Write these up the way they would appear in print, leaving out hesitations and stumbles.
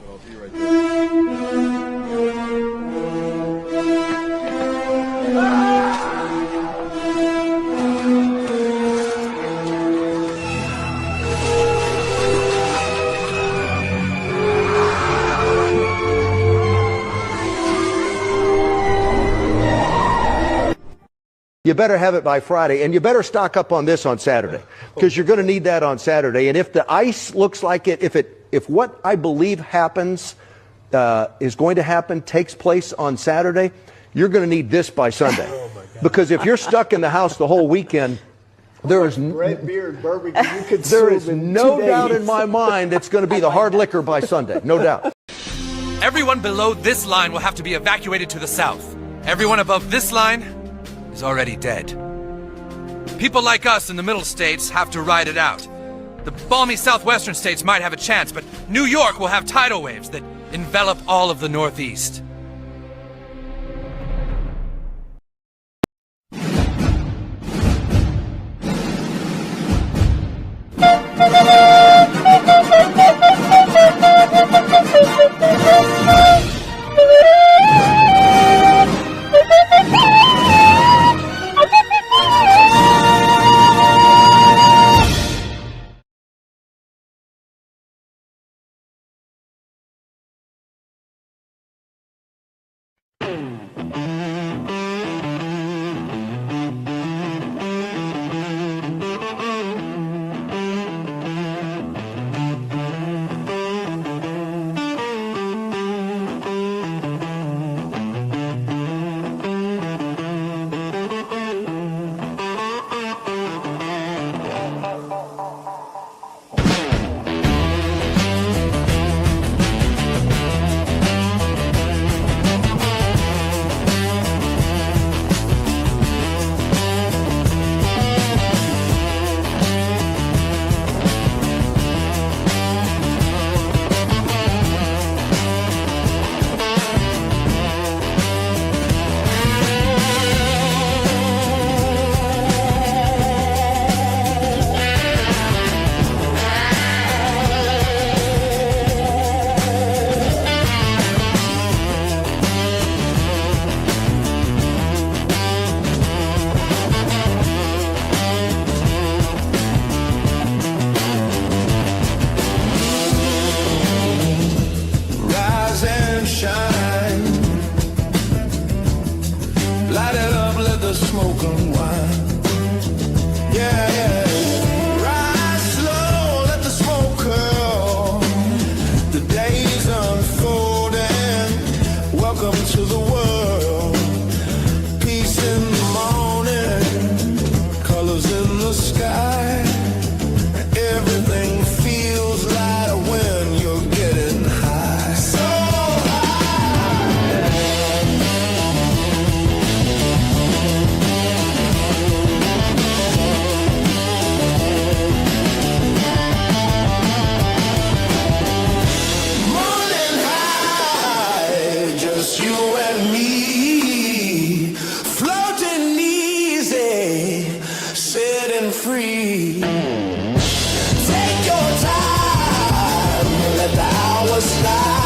I'll be right there. You better have it by Friday, and you better stock up on this on Saturday, because you're going to need that on Saturday. And if the ice looks like it, if what I believe happens is going to happen takes place on Saturday, you're going to need this by Sunday. Because if you're stuck in the house the whole weekend, there is Red beer and bourbon you could there is serve in no 2 doubt days. in my mind it's going to be the hard liquor by Sunday. No doubt. Everyone below this line will have to be evacuated to the south. Everyone above this line is already dead. People like us in the middle states have to ride it out. The balmy southwestern states might have a chance, but New York will have tidal waves that envelop all of the Northeast. Rise and shine. Light it up, let the smoke unwind. Yeah, yeah. Rise slow, let the smoke curl. The day's unfolding. Welcome to the world. Peace in the morning. Colors in the sky. Everything feels lighter when you're getting high. So morning high, just you and me, floating easy, setting free. Take your time, let the hours slide.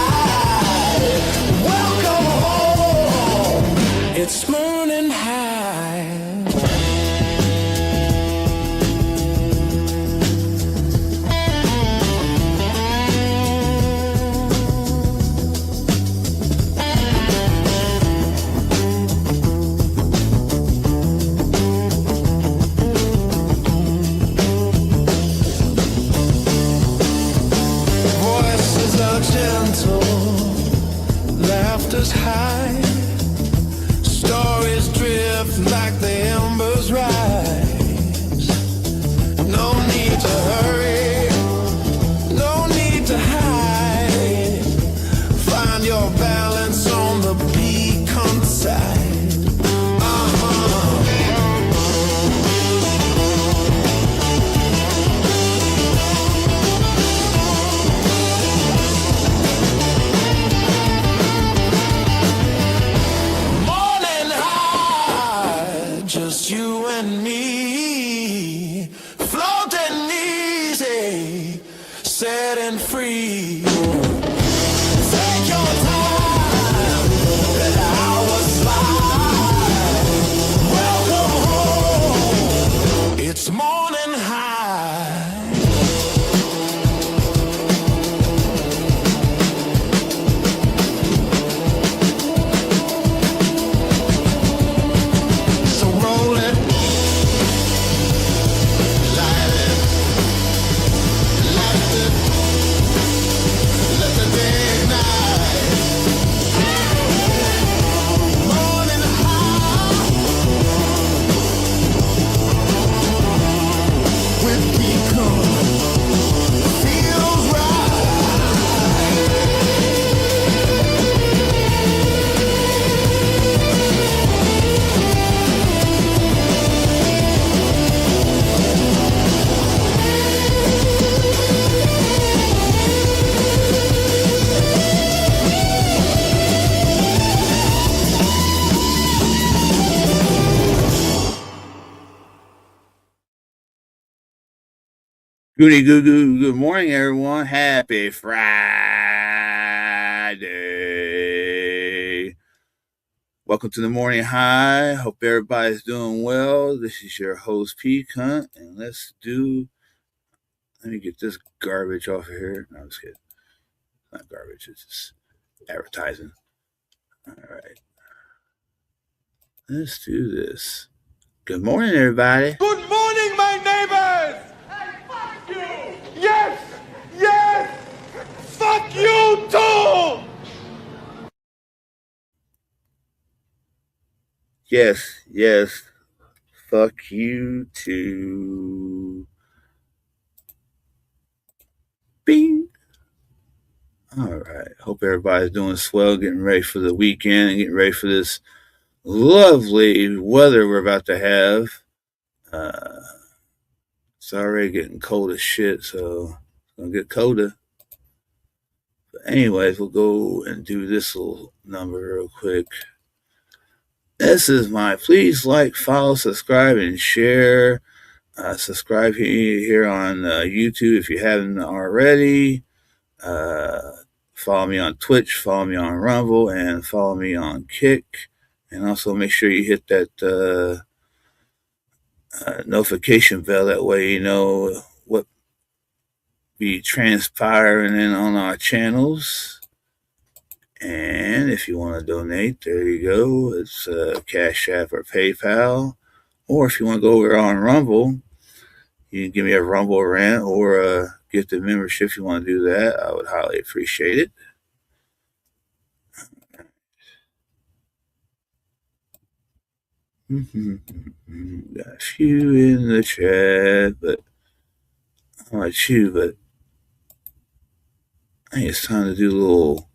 Welcome home, it's morning high. Voices are gentle, laughter's high. Stories drift like the embers rise. No need to hurry, no need to hide. Find your balance on the beacon side. Goody goo goo. Good morning, everyone. Happy Friday. Welcome to the Morning High. Hope everybody's doing well. This is your host, P Cunt, and let me get this garbage off of here. No, I'm just kidding. It's not garbage, it's just advertising. All right. Let's do this. Good morning, everybody. Good morning, my neighbors! Hey, fuck you! Yes! Yes! Fuck you too! Yes. Fuck you too. Bing. All right. Hope everybody's doing swell, getting ready for the weekend and getting ready for this lovely weather we're about to have. It's already getting cold as shit, so it's gonna get colder. But anyways, we'll go and do this little number real quick. This is my please like, follow, subscribe, and share. Subscribe here on YouTube if you haven't already. Follow me on Twitch, follow me on Rumble, and follow me on Kick. And also make sure you hit that notification bell. That way you know what be transpiring on our channels. And if you want to donate, there you go. It's Cash App or PayPal. Or if you want to go over on Rumble, you can give me a Rumble rant or a gifted membership if you want to do that. I would highly appreciate it. Got a few in the chat, but I'm like you, but I think it's time to do a little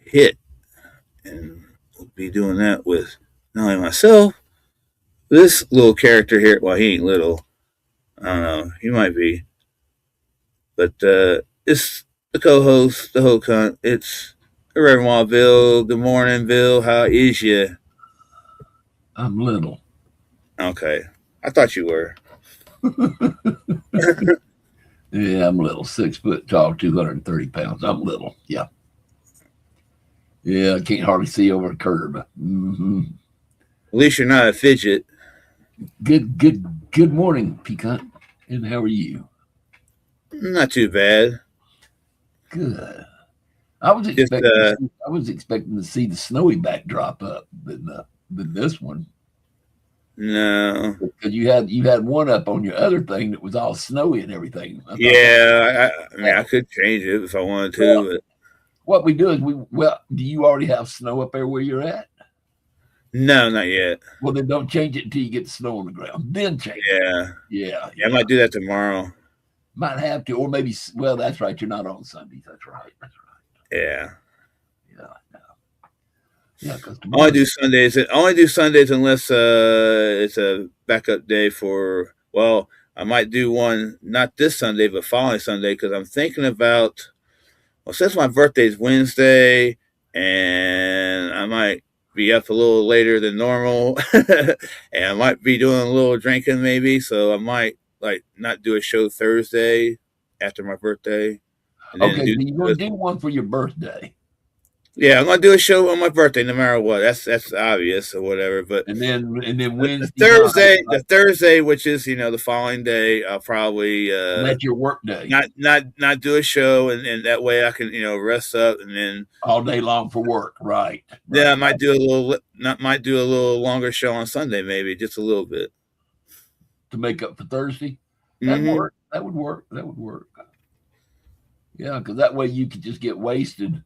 hit. And we'll be doing that with not only myself, this little character here. Well, he ain't little. I don't know. He might be. But it's the co-host, the whole cunt. It's the Reverend Bill. Good morning, Bill. How is you? I'm little. Okay. I thought you were. Yeah, I'm little. 6 foot tall, 230 pounds. I'm little. Yeah. Yeah, I can't hardly see over a curb. Mm-hmm. At least you're not a fidget. Good morning, Peacock. And how are you? Not too bad. Good. I was expecting to see the snowy backdrop up than this one. No. Because you had one up on your other thing that was all snowy and everything. Yeah, I mean, I could change it if I wanted to. But what we do is do you already have snow up there where you're at? no, not yet. Well, then don't change it until you get the snow on the ground. Then change it. Yeah. I might do that tomorrow. Might have to, or maybe. Well, that's right. You're not on Sundays. That's right. Yeah. Because I only do Sundays. Unless it's a backup day for. Well, I might do one not this Sunday, but following Sunday because I'm thinking about. Well, since my birthday's Wednesday, and I might be up a little later than normal, and I might be doing a little drinking maybe, so I might not do a show Thursday after my birthday. Okay, you're going to do one for your birthday. Yeah, I'm gonna do a show on my birthday, no matter what. That's obvious or whatever. But and then Wednesday, the Thursday, which is the following day, I'll probably that's your work day. Not do a show, and that way I can rest up and then all day long for work, right? Yeah, I might do a little longer show on Sunday, maybe just a little bit to make up for Thursday. That would work. Yeah, because that way you could just get wasted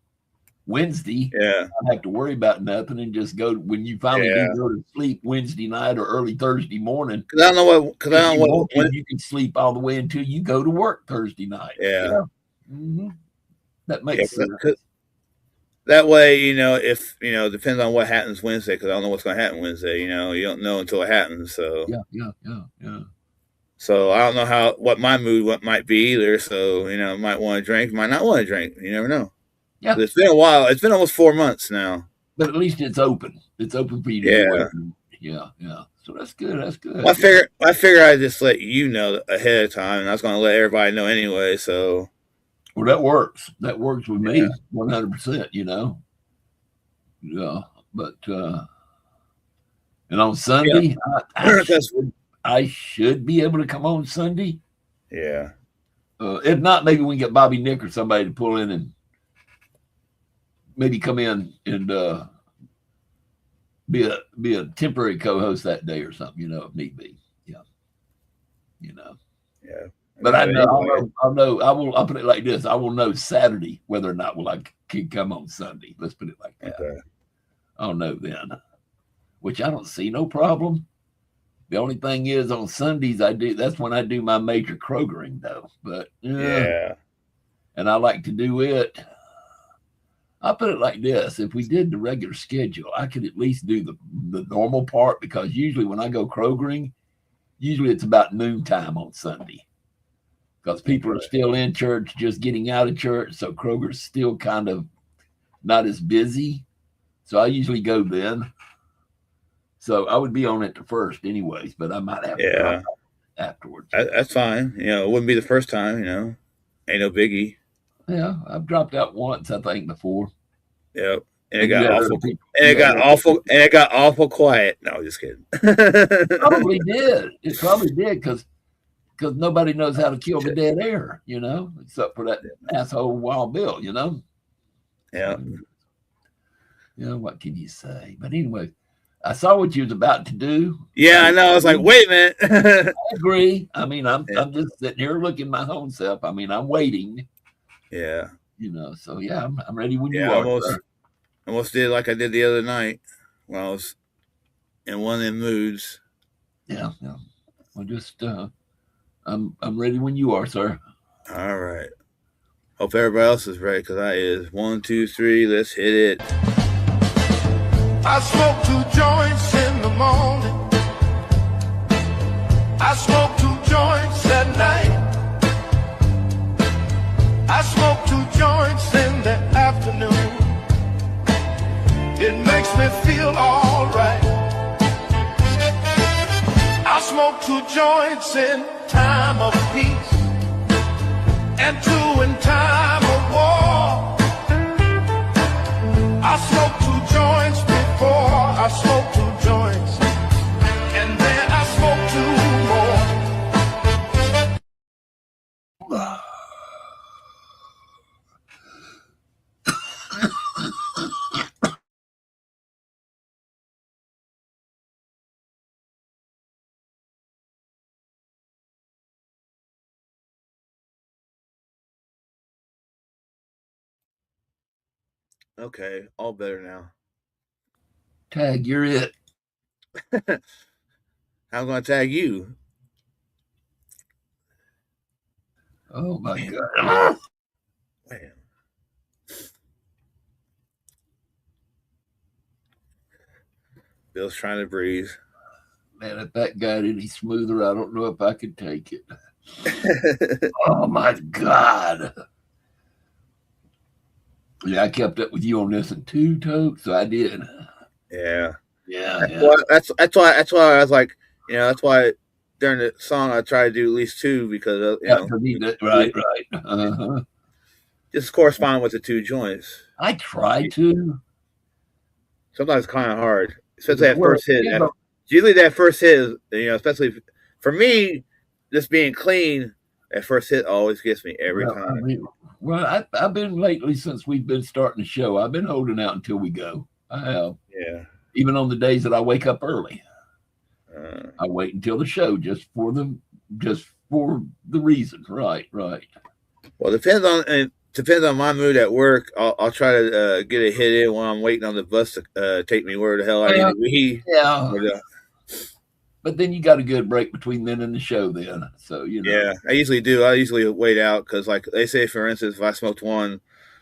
Wednesday. Yeah, not have to worry about nothing and just go when you finally do go to sleep Wednesday night or early Thursday morning. Because I don't know what you can sleep all the way until you go to work Thursday night. Yeah. Mm-hmm. That makes sense. That way, if depends on what happens Wednesday, because I don't know what's going to happen Wednesday. You don't know until it happens. So yeah. So I don't know what my mood might be either. So might want to drink, might not want to drink. You never know. Yeah, it's been a while. It's been almost 4 months now. But at least it's open. It's open for you to do. Yeah. So that's good. That's good. Well, I figure I'd just let you know ahead of time, and I was going to let everybody know anyway. So, Well, that works. That works with me 100%. You know. Yeah, but and on Sunday, I should be able to come on Sunday. Yeah. If not, maybe we can get Bobby Nick or somebody to pull in and maybe come in and be a temporary co-host that day or something, you know, if need be. Yeah. You know. Yeah. But I'll put it like this. I will know Saturday whether or not I can come on Sunday. Let's put it like that. Okay. I'll know then. Which I don't see no problem. The only thing is on Sundays that's when I do my major Krogering though. But yeah. And I like to do it. I'll put it like this. If we did the regular schedule, I could at least do the normal part, because usually when I go Krogering, usually it's about noontime on Sunday. Because people are still in church, just getting out of church. So Kroger's still kind of not as busy. So I usually go then. So I would be on it the first anyways, but I might have to drop out afterwards. That's fine. You know, it wouldn't be the first time, you know. Ain't no biggie. Yeah, I've dropped out once, I think, before. Yep. And it got awful quiet. No, just kidding. It probably did. It probably did because nobody knows how to kill the dead air, you know, except for that asshole Wild Bill, you know. Yeah. You know, what can you say? But anyway, I saw what you was about to do. Yeah, I know. I was like, wait a minute. I agree. I mean, I'm just sitting here looking my own self. I mean, I'm waiting. Yeah. You know, so yeah, I'm ready when you are. Almost did like I did the other night when I was in one of them moods. Yeah. Well, just I'm ready when you are, sir. All right. Hope everybody else is ready, because I is. 1, 2, 3. Let's hit it. I smoke 2 joints in the morning. I smoke 2 joints at night. I smoke 2 joints in the afternoon. It makes me feel all right. I smoke 2 joints in time of peace and 2 in time of war. I smoke 2 joints before I smoke 2 joints, and then I smoke 2 more. Okay, all better now. Tag, you're it. I'm going to tag you. Oh my God. Man. Bill's trying to breathe. Man, if that got any smoother, I don't know if I could take it. Oh my God. Yeah, I kept up with you on this in 2 totes, so I did. Yeah. Yeah. That's why I was like, you know, that's why during the song I try to do at least 2, because you know, for me, right. Uh-huh. Just correspond with the 2 joints. I try to. Sometimes it's kind of hard, especially that first hit. Usually that first hit is, you know, especially for me, just being clean, that first hit always gets me every time. I mean, well, I've been lately, since we've been starting the show, I've been holding out until we go. I have. Yeah. Even on the days that I wake up early. I wait until the show just for the reason. Right. Well, depends on my mood at work. I'll try to get a hit in while I'm waiting on the bus to take me where the hell I need to be. Yeah. But then you got a good break between then and the show then. So, you know. Yeah, I usually do. I usually wait out because, like they say, for instance, if I smoked one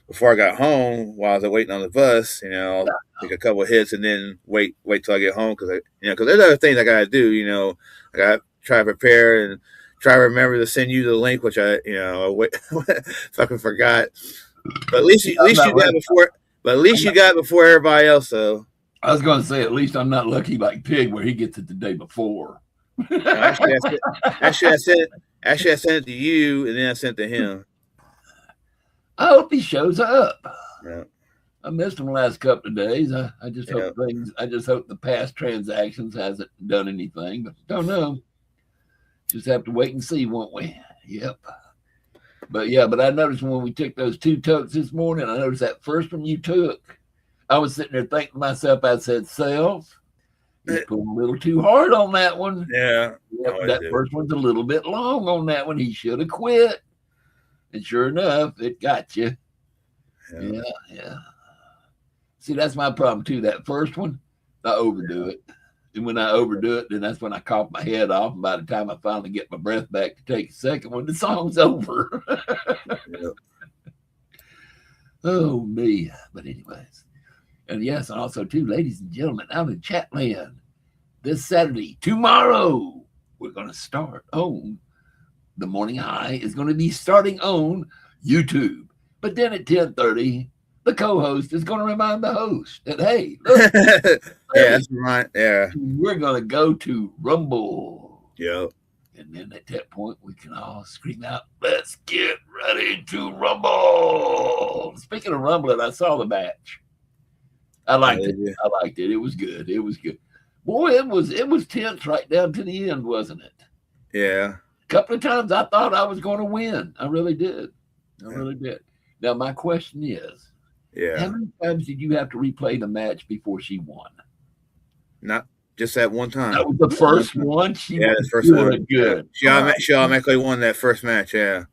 before I got home while I was waiting on the bus, you know, I'll take a couple of hits and then wait till I get home, because there's other things I got to do. You know, I got to try to prepare and try to remember to send you the link, which I fucking forgot. But at least you got it before. But at least you got it before everybody else, though. I was going to say, at least I'm not lucky like Pig, where he gets it the day before. Actually, I sent it to you, and then I sent it to him. I hope he shows up. Yeah. I missed him the last couple of days. I just hope I just hope the past transactions hasn't done anything, but don't know. Just have to wait and see, won't we? Yep. But I noticed when we took those 2 tokes this morning, I noticed that first one you took, I was sitting there thinking to myself, I said, Self, you pulled a little too hard on that one. Yeah. Yep, that first one's a little bit long on that one. He should have quit. And sure enough, it got you. Yeah. See, that's my problem too. That first one, I overdo it. And when I overdo it, then that's when I cough my head off. And by the time I finally get my breath back to take a second one, the song's over. Oh, me. But anyways. And yes, and also too, ladies and gentlemen, out in Chatland, this Saturday, tomorrow, we're going to start on the Morning High is going to be starting on YouTube. But then at 10:30, the co-host is going to remind the host that, hey, look, that's right. Yeah. We're going to go to Rumble. Yep. And then at that point, we can all scream out, let's get ready to rumble. Speaking of rumbling, I saw the match. I liked it. I liked it. It was good. It was good. Boy, it was tense right down to the end, wasn't it? Yeah. A couple of times I thought I was going to win. I really did. Really did. Now, my question is, how many times did you have to replay the match before she won? Not just that one time. That was the first one. The first one. Good. She automatically won that first match. Yeah.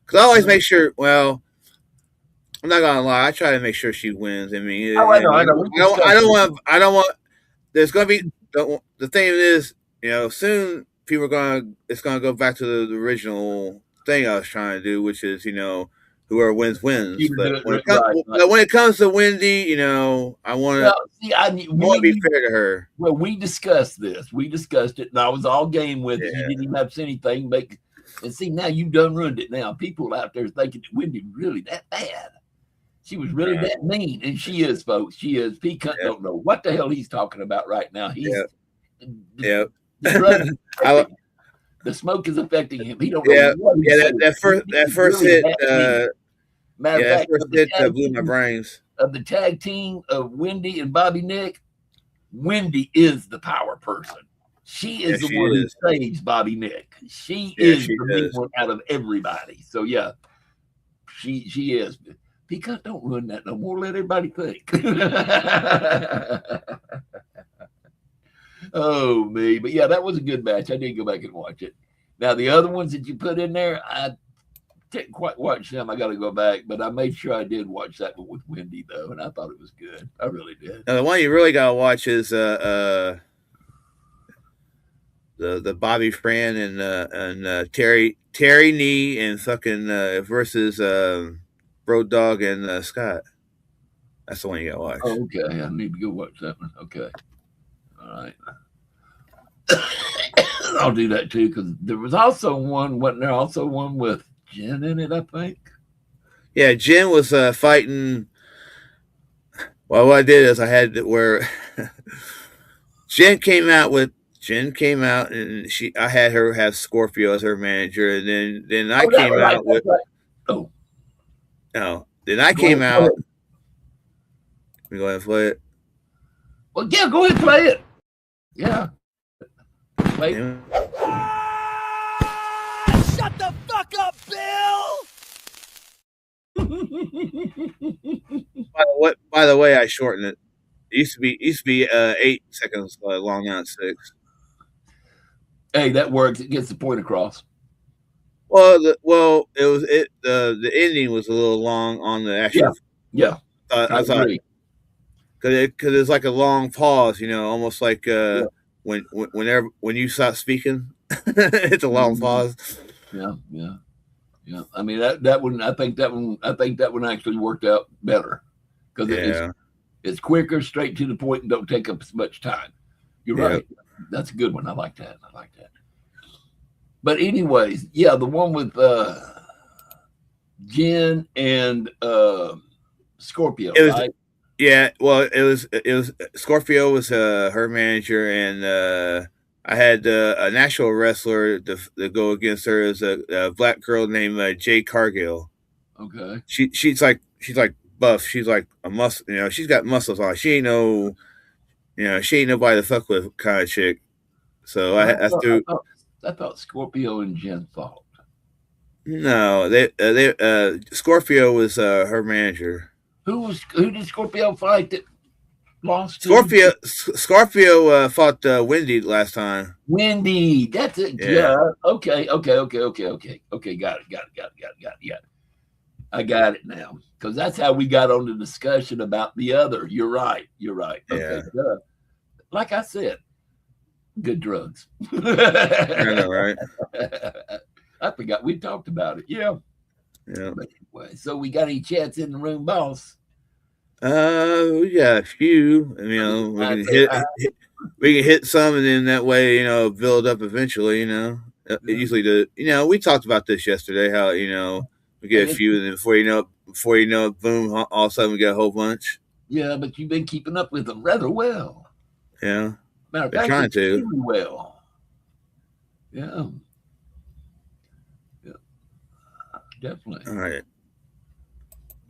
Because I always make sure. Well, I'm not gonna lie. I try to make sure she wins. I mean, I don't want. There's gonna be the thing is, soon it's gonna go back to the original thing I was trying to do, which is, whoever wins. But when it comes to Wendy, I want to be fair to her. Well, we discussed this. We discussed it, and I was all game with it. You didn't even have to say anything. And see, now you've done ruined it. Now people out there thinking that Wendy really that bad. She was really that mean, and she is, folks. She is. P. Cunt don't know what the hell he's talking about right now. He's the smoke is affecting him. He don't know. That first hit. Matter of fact, first hit blew my brains. Of the tag team of Wendy and Bobby Nick, Wendy is the power person. She is the one who saves Bobby Nick. She is the big one out of everybody. So she is. Because don't ruin that no more. Let everybody think. Oh, me. But that was a good match. I did go back and watch it. Now, the other ones that you put in there, I didn't quite watch them. I got to go back. But I made sure I did watch that one with Wendy, though. And I thought it was good. I really did. Now, the one you really got to watch is the Bobby Fran and Terry Nee and fucking versus Road Dogg and Scott. That's the one you got to watch. Oh, okay. I need to go watch that one. Okay. All right. I'll do that too, because there was also one, wasn't there also one with Jen in it, I think? Yeah, Jen was fighting. Well, what I did is I had where Jen came out, and I had her have Scorpio as her manager, and then I came out with. Oh. No, then I came out. We go ahead and play it. Well, go ahead and play it. Yeah. Play it. Shut the fuck up, Bill! By the way, I shortened it. It used to be 8 seconds long, now it's 6. Hey, that works. It gets the point across. Well, the ending was a little long on the actual. Yeah. I thought because it's like a long pause, almost like when you stop speaking, it's a long pause. Yeah. I mean that one. I think that one actually worked out better because it's quicker, straight to the point, and don't take up as much time. You're right. That's a good one. I like that. But anyways, the one with Jen and Scorpio, right? Yeah, well, it was Scorpio was her manager, and I had a national wrestler to go against her is a black girl named Jade Cargill. Okay. She's like buff. She's like a muscle. She's got muscles on. She ain't no. She ain't nobody to fuck with kind of chick. So I threw. I thought Scorpio and Jen fought. No, Scorpio was her manager. Who did Scorpio fight that lost to? Scorpio fought Wendy last time. Wendy. That's it. Yeah. Okay. Okay. Got it. Yeah. I got it now. Because that's how we got on the discussion about the other. You're right. Okay. Yeah. Like I said, good drugs. I know, right? I forgot we talked about it. Yeah. But anyway, so we got any chats in the room, boss? We got a few. We can hit some, and then that way, build up eventually. It usually we talked about this yesterday. How we get a few, and then before you know, boom! All of a sudden we get a whole bunch. Yeah, but you've been keeping up with them rather well. Yeah, matter of fact, trying to well. Yeah, definitely. All right.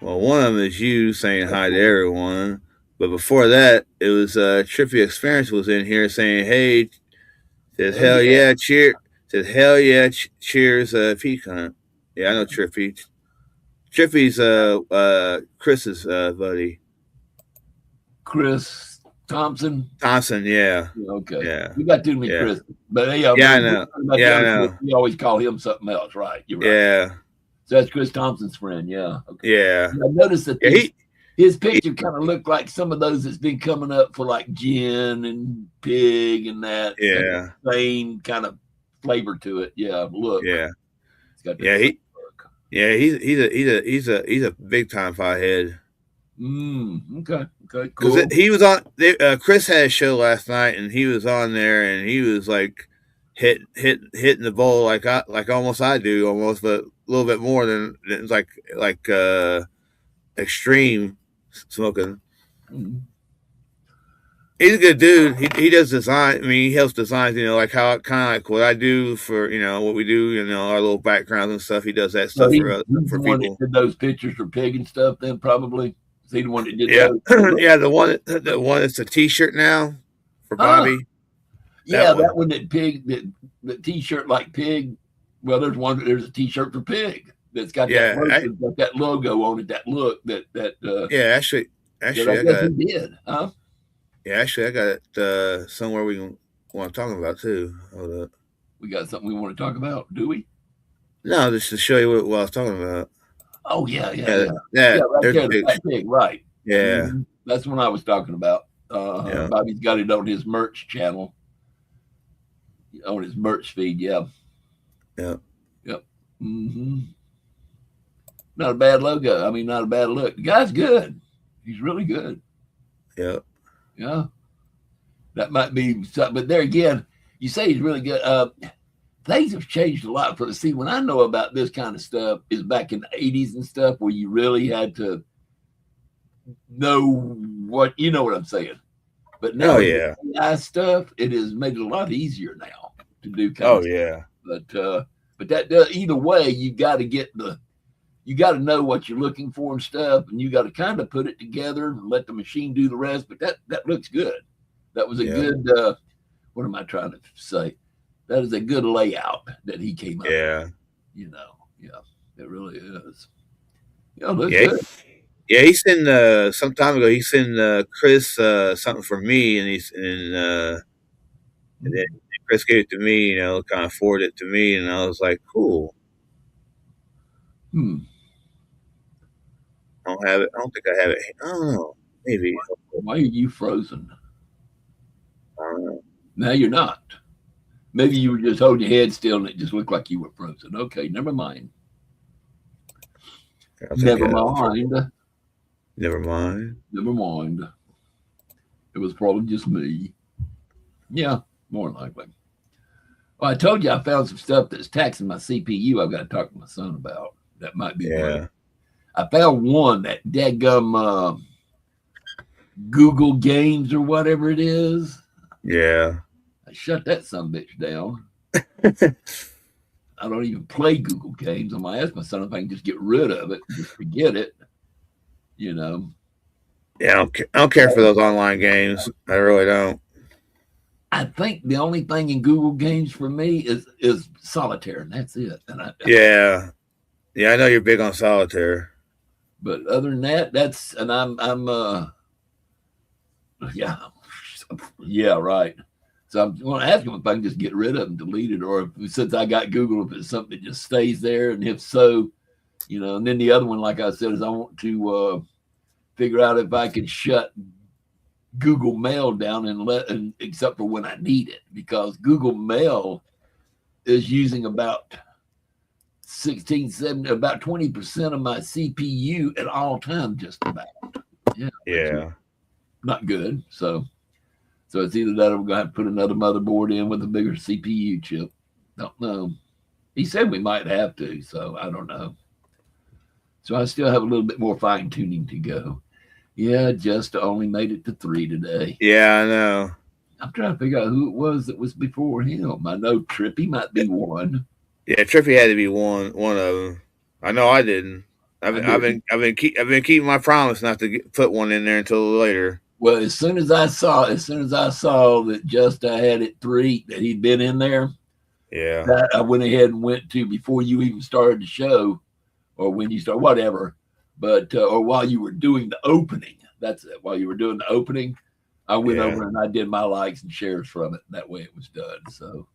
Well, one of them is you saying hi to everyone, but before that, it was Trippy Experience was in here saying, "Hey, says hell yeah, cheer." Says hell yeah, cheers, Pecan. Yeah, I know Trippy. Trippy's Chris's buddy. Chris Thompson. Yeah. Okay. Yeah. You got too many Chris, but I know. I know. You always call him something else, right? You're right. Yeah. So that's Chris Thompson's friend. Yeah. Okay. Yeah. I noticed that his picture kind of looked like some of those that's been coming up for like Gin and Pig and that. Yeah. Same kind of flavor to it. Yeah. Look. Yeah. It's got he's a big time fighthead. Okay. Cool. He was on. Chris had a show last night, and he was on there, and he was like hitting the bowl like almost I do, almost, but a little bit more than it's like extreme smoking. Mm-hmm. He's a good dude. He does design. I mean, he helps design. Like how kind of like what I do for what we do. Our little backgrounds and stuff. He does that stuff for people. One that did those pictures for Pig and stuff. Then probably. Is he the one that did those? Yeah, the one that's a T-shirt now for Bobby. Yeah, that one that Pig, the T-shirt like Pig. Well, there's a T-shirt for Pig that's got got that logo on it. That look actually, I guess he did, huh? Yeah, actually, I got it somewhere we want to talk about too. Hold up. We got something we want to talk about, do we? No, just to show you what I was talking about. Oh yeah. Right there, Pig, right? Yeah, that's what I was talking about. Bobby's got it on his merch channel, on his merch feed. Yeah. Yep. Mm-hmm. Not a bad logo. I mean, not a bad look. The guy's good. He's really good. Yep. Yeah. That might be something. But there again, you say he's really good. Things have changed a lot. See, when I know about this kind of stuff is back in the 80s and stuff where you really had to know what I'm saying. But now, AI stuff, it has made it a lot easier now to do. Yeah. But that does, either way, you got to know what you're looking for and stuff, and you got to kind of put it together and let the machine do the rest. But that looks good. That was a good. What am I trying to say? That is a good layout that he came up with. It really is. Looks good. Yeah, he sent some time ago. He sent Chris something for me, and then Chris gave it to me. Kind of forwarded it to me, and I was like, "Cool." I don't have it. I don't think I have it. I don't know. Maybe. Why are you frozen? I don't know. No, you're not. Maybe you were just holding your head still and it just looked like you were frozen. Okay, never mind. Never mind. It was probably just me. Yeah, more than likely. Well, I told you I found some stuff that's taxing my CPU I've got to talk to my son about. That might be right. I found one, that dadgum Google Games or whatever it is. Yeah. I shut that sumbitch down. I don't even play Google Games. I'm gonna ask my son if I can just get rid of it, just forget it. You know. Yeah, I don't care for those online games. I really don't. I think the only thing in Google Games for me is solitaire, and that's it. And Yeah, I know you're big on solitaire. But other than that, I'm yeah, right. So I'm going to ask him if I can just get rid of it and delete it, or if, since I got Google, if it's something that just stays there, and if so, you know. And then the other one, like I said, is I want to figure out if I can shut Google Mail down and except for when I need it, because Google Mail is using about 20% of my CPU at all times, just about. Yeah. Not good. So it's either that or we're gonna have to put another motherboard in with a bigger CPU chip. Don't know. He said we might have to, so I don't know. So I still have a little bit more fine tuning to go. Yeah, just only made it to 3 today. Yeah, I know. I'm trying to figure out who it was that was before him. I know Trippy might be one. Yeah, Trippy had to be one of them. I know I didn't. I've been keeping my promise not to put one in there until later. Well, as soon as I saw that just I had it 3, that he'd been in there. Yeah. I went ahead and went to, before you even started the show, or when you start, whatever, but or while you were doing the opening. That's it. While you were doing the opening, I went over and I did my likes and shares from it. That way it was done. So,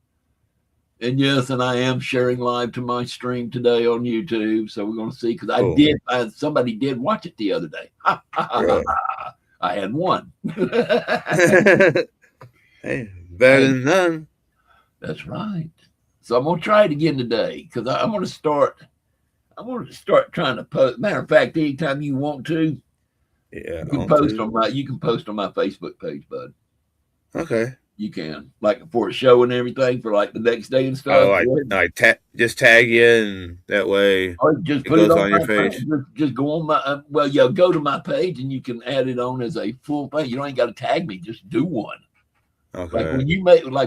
and yes, and I am sharing live to my stream today on YouTube. So we're going to see, because I did find somebody did watch it the other day. Really? I had one. Hey, better than none. That's right. So I'm gonna try it again today, because I'm gonna start trying to post. Matter of fact, anytime you want to, you can post on my Facebook page, bud. Okay. You can, like, for a show and everything, for like the next day and stuff. Just tag you, and that way or just put it on your page. Just go on my go to my page, and you can add it on as a full thing. You don't ain't got to tag me. Just do one. Okay. Like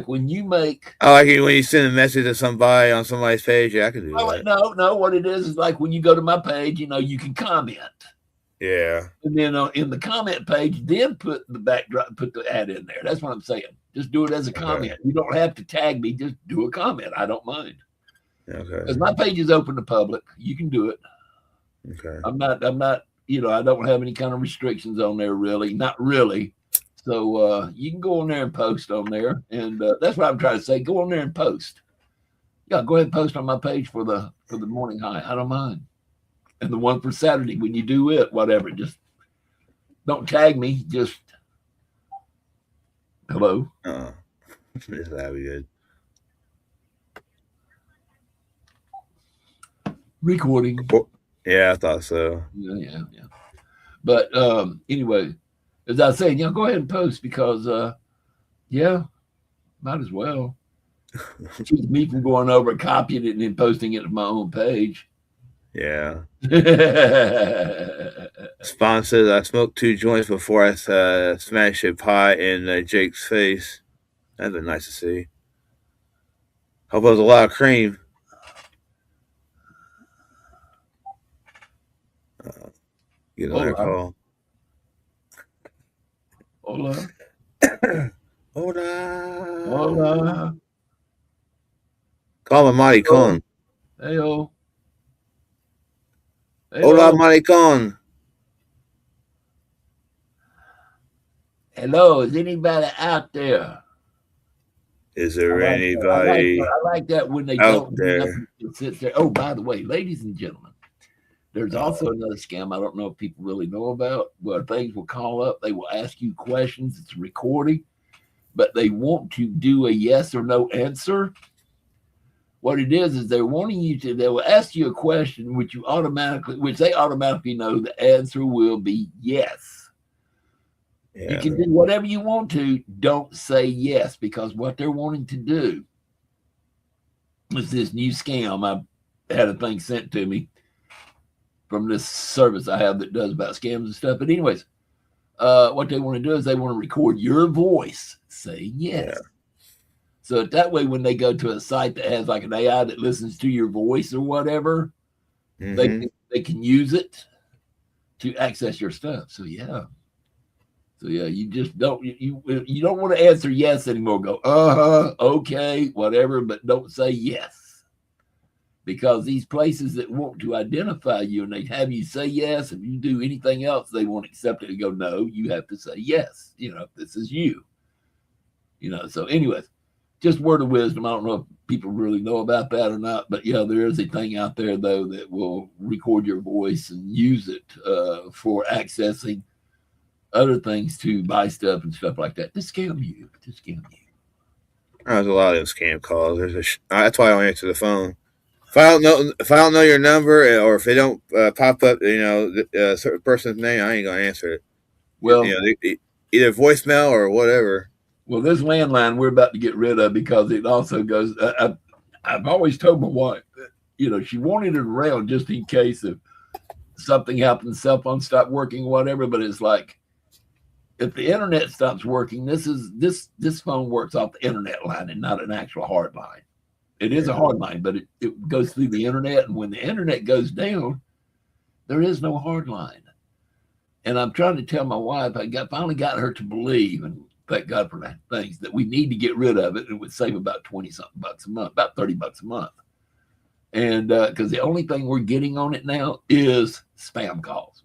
when you make. I like it when you send a message to somebody on somebody's page. Yeah, I can do that. No. What it is like when you go to my page, you can comment. Yeah. And then in the comment page, then put the backdrop, put the ad in there. That's what I'm saying. Just do it as a comment. You don't have to tag me. Just do a comment. I don't mind. Okay. Because my page is open to public. You can do it. Okay. I'm not, I don't have any kind of restrictions on there, really. Not really. So you can go on there and post on there. And that's what I'm trying to say. Go on there and post. Yeah, go ahead and post on my page for the morning high. I don't mind. And the one for Saturday, when you do it, whatever, just don't tag me. Just hello. That'd be good. Recording. Yeah, I thought so. Yeah. But anyway, as I was saying, go ahead and post, because might as well. Keeps me from going over and copying it and then posting it to my own page. Yeah. Spawn says, I smoked 2 joints before I smashed a pie in Jake's face. That'd been nice to see. Hope it was a lot of cream. Get another call. Hola. Hola. Call him Maricon. Heyo. Hola, Maricon. Hello, is anybody out there? Is there anybody I like that when they out don't there? Sit there. Oh, by the way, ladies and gentlemen, there's also another scam I don't know if people really know about, where things will call up. They will ask you questions. It's a recording, but they want to do a yes or no answer. What it is they're wanting you to, they will ask you a question which they automatically know the answer will be yes. Yeah. You can do whatever you want to. Don't say yes, because what they're wanting to do is this new scam. I had a thing sent to me from this service I have that does about scams and stuff. But anyways, what they want to do is they want to record your voice saying yes. Yeah. So that way, when they go to a site that has like an AI that listens to your voice or whatever, they can use it to access your stuff. So yeah. You just don't you don't want to answer yes anymore. Go okay, whatever, but don't say yes, because these places that want to identify you and they have you say yes. If you do anything else, they won't accept it and go no. You have to say yes. This is you. So anyways. Just word of wisdom. I don't know if people really know about that or not, but yeah, there is a thing out there though that will record your voice and use it for accessing other things to buy stuff and stuff like that to scam you. There's a lot of scam calls. That's why I don't answer the phone. If I don't know your number, or if they don't pop up, a certain person's name, I ain't gonna answer it. Well, either voicemail or whatever. Well, this landline we're about to get rid of because it also goes. I've always told my wife, she wanted it around just in case if something happened, the cell phone stopped working, whatever. But it's like, if the internet stops working, this phone works off the internet line and not an actual hard line. It is a hard line, but it goes through the internet, and when the internet goes down, there is no hard line. And I'm trying to tell my wife, I finally got her to believe, and thank God for that, things that we need to get rid of it. It would save about 20 something bucks a month, about $30 a month. And because the only thing we're getting on it now is spam calls.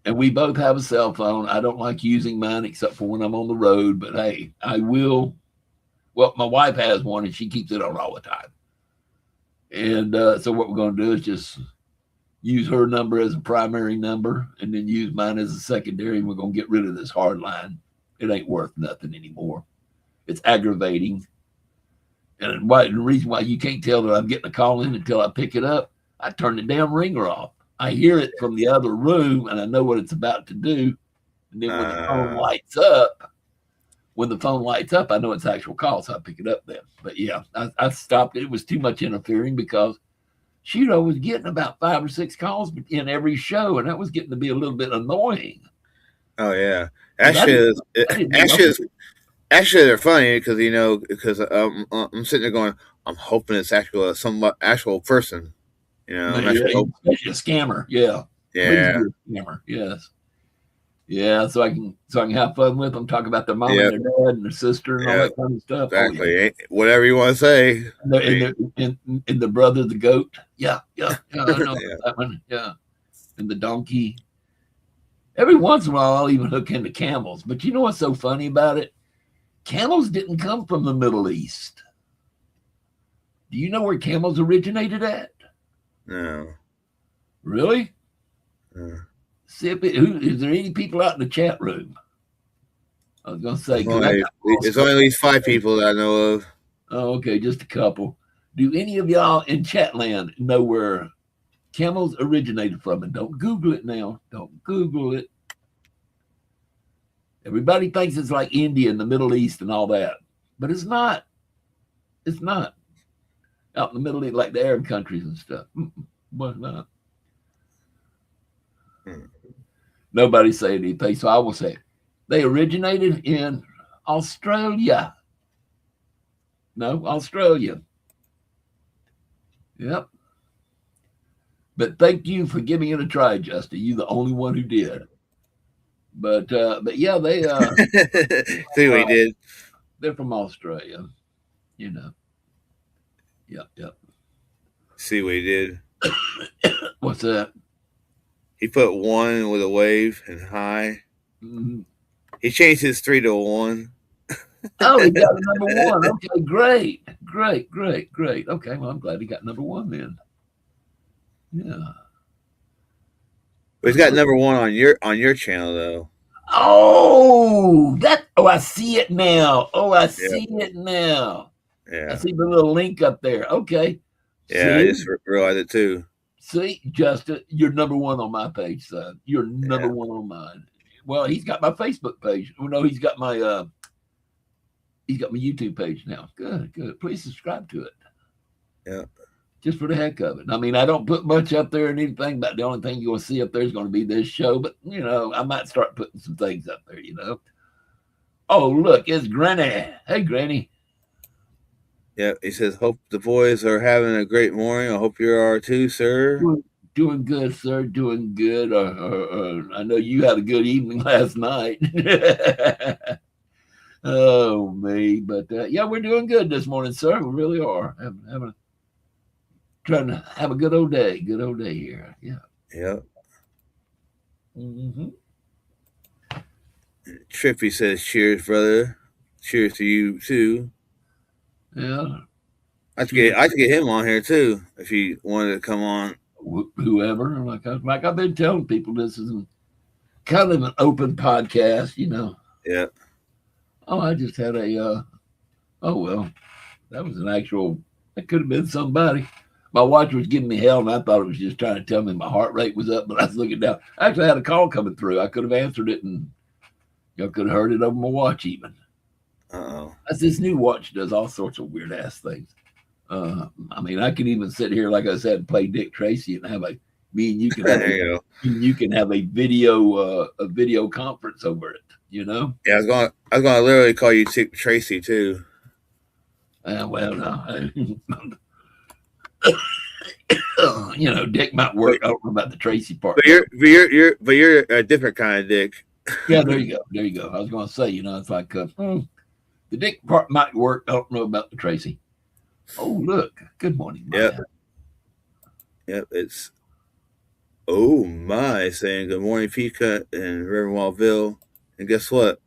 And we both have a cell phone. I don't like using mine except for when I'm on the road, but hey, I will. Well, my wife has one and she keeps it on all the time. And so what we're going to do is just use her number as a primary number and then use mine as a secondary. And we're going to get rid of this hard line. It ain't worth nothing anymore. It's aggravating. And the reason why you can't tell that I'm getting a call in until I pick it up, I turn the damn ringer off. I hear it from the other room and I know what it's about to do. And then when the phone lights up, I know it's actual call, so I pick it up then. But yeah, I stopped it. It was too much interfering because Shiro was getting about 5 or 6 calls in every show, and that was getting to be a little bit annoying. Oh yeah, actually, they're funny because I'm sitting there going, I'm hoping it's actual person, Especially a scammer, yeah, scammer, yes, yeah. So I can have fun with them, talk about their mom and their dad and their sister and all that kind of stuff. Exactly, whatever you want to say. And the brother, the goat, yeah, I know that one, yeah, and the donkey. Every once in a while, I'll even hook into camels. But you know what's so funny about it? Camels didn't come from the Middle East. Do you know where camels originated at? No. Really? See, is there any people out in the chat room? I was going to say. There's only at least 5 people that I know of. Oh, okay, just a couple. Do any of y'all in chat land know where camels originated from? And don't Google it now. Don't Google it. Everybody thinks it's like India and the Middle East and all that. But it's not. It's not. Out in the Middle East, like the Arab countries and stuff. But not. Nobody say anything, so I will say it. They originated in Australia. No, Australia. Yep. But thank you for giving it a try, Justin. You're the only one who did. But yeah, they see what he did. They're from Australia, Yep. See what he did. What's that? He put 1 with a wave and high. Mm-hmm. He changed his 3 to 1. Oh, he got number 1. Okay, great. Okay, well, I'm glad he got number 1 then. Yeah. But he's got number 1 on your channel though. Oh, I see it now. See it now. Yeah. I see the little link up there. Okay. Yeah, I just realized it too. See, Justin, you're number 1 on my page, son. You're number 1 on mine. Well, he's got my Facebook page. Oh no, he's got my YouTube page now. Good. Please subscribe to it. Yeah. just for the heck of it. I mean, I don't put much up there or anything, but the only thing you're going to see up there is going to be this show. But, you know, I might start putting some things up there, you know. Oh, look, it's Granny. Hey, Granny. Yeah, he says, hope the boys are having a great morning. I hope you are too, sir. Doing good, sir. Doing good. I know you had a good evening last night. Oh, me. But, yeah, we're doing good this morning, sir. We really are. Trying to have a good old day. Good old day here. Yeah. Yep. Mm-hmm. Trippy says, cheers, brother. Cheers to you, too. Yeah. I have to get him on here, too, if he wanted to come on. Whoever. Like I've been telling people, this is kind of an open podcast, you know. Yeah. Oh, I just had a, oh, well, that was that could have been somebody. My watch was giving me hell, and I thought it was just trying to tell me my heart rate was up, but I was looking down. I actually had a call coming through. I could have answered it, and y'all could have heard it over my watch even. Uh-oh. That's this new watch does all sorts of weird-ass things. I mean, I can even sit here, like I said, and play Dick Tracy and have me and you can have you can have a video conference over it, you know? Yeah, I was gonna literally call you Dick Tracy, too. Well, no. You know, Dick might work. I don't know about the Tracy part. But you're a different kind of Dick. Yeah, there you go. I was going to say, you know, it's like the Dick part might work. I don't know about the Tracy. Oh, look! Good morning. Yep. It's saying good morning, Peacock and Reverend Wallville. And guess what?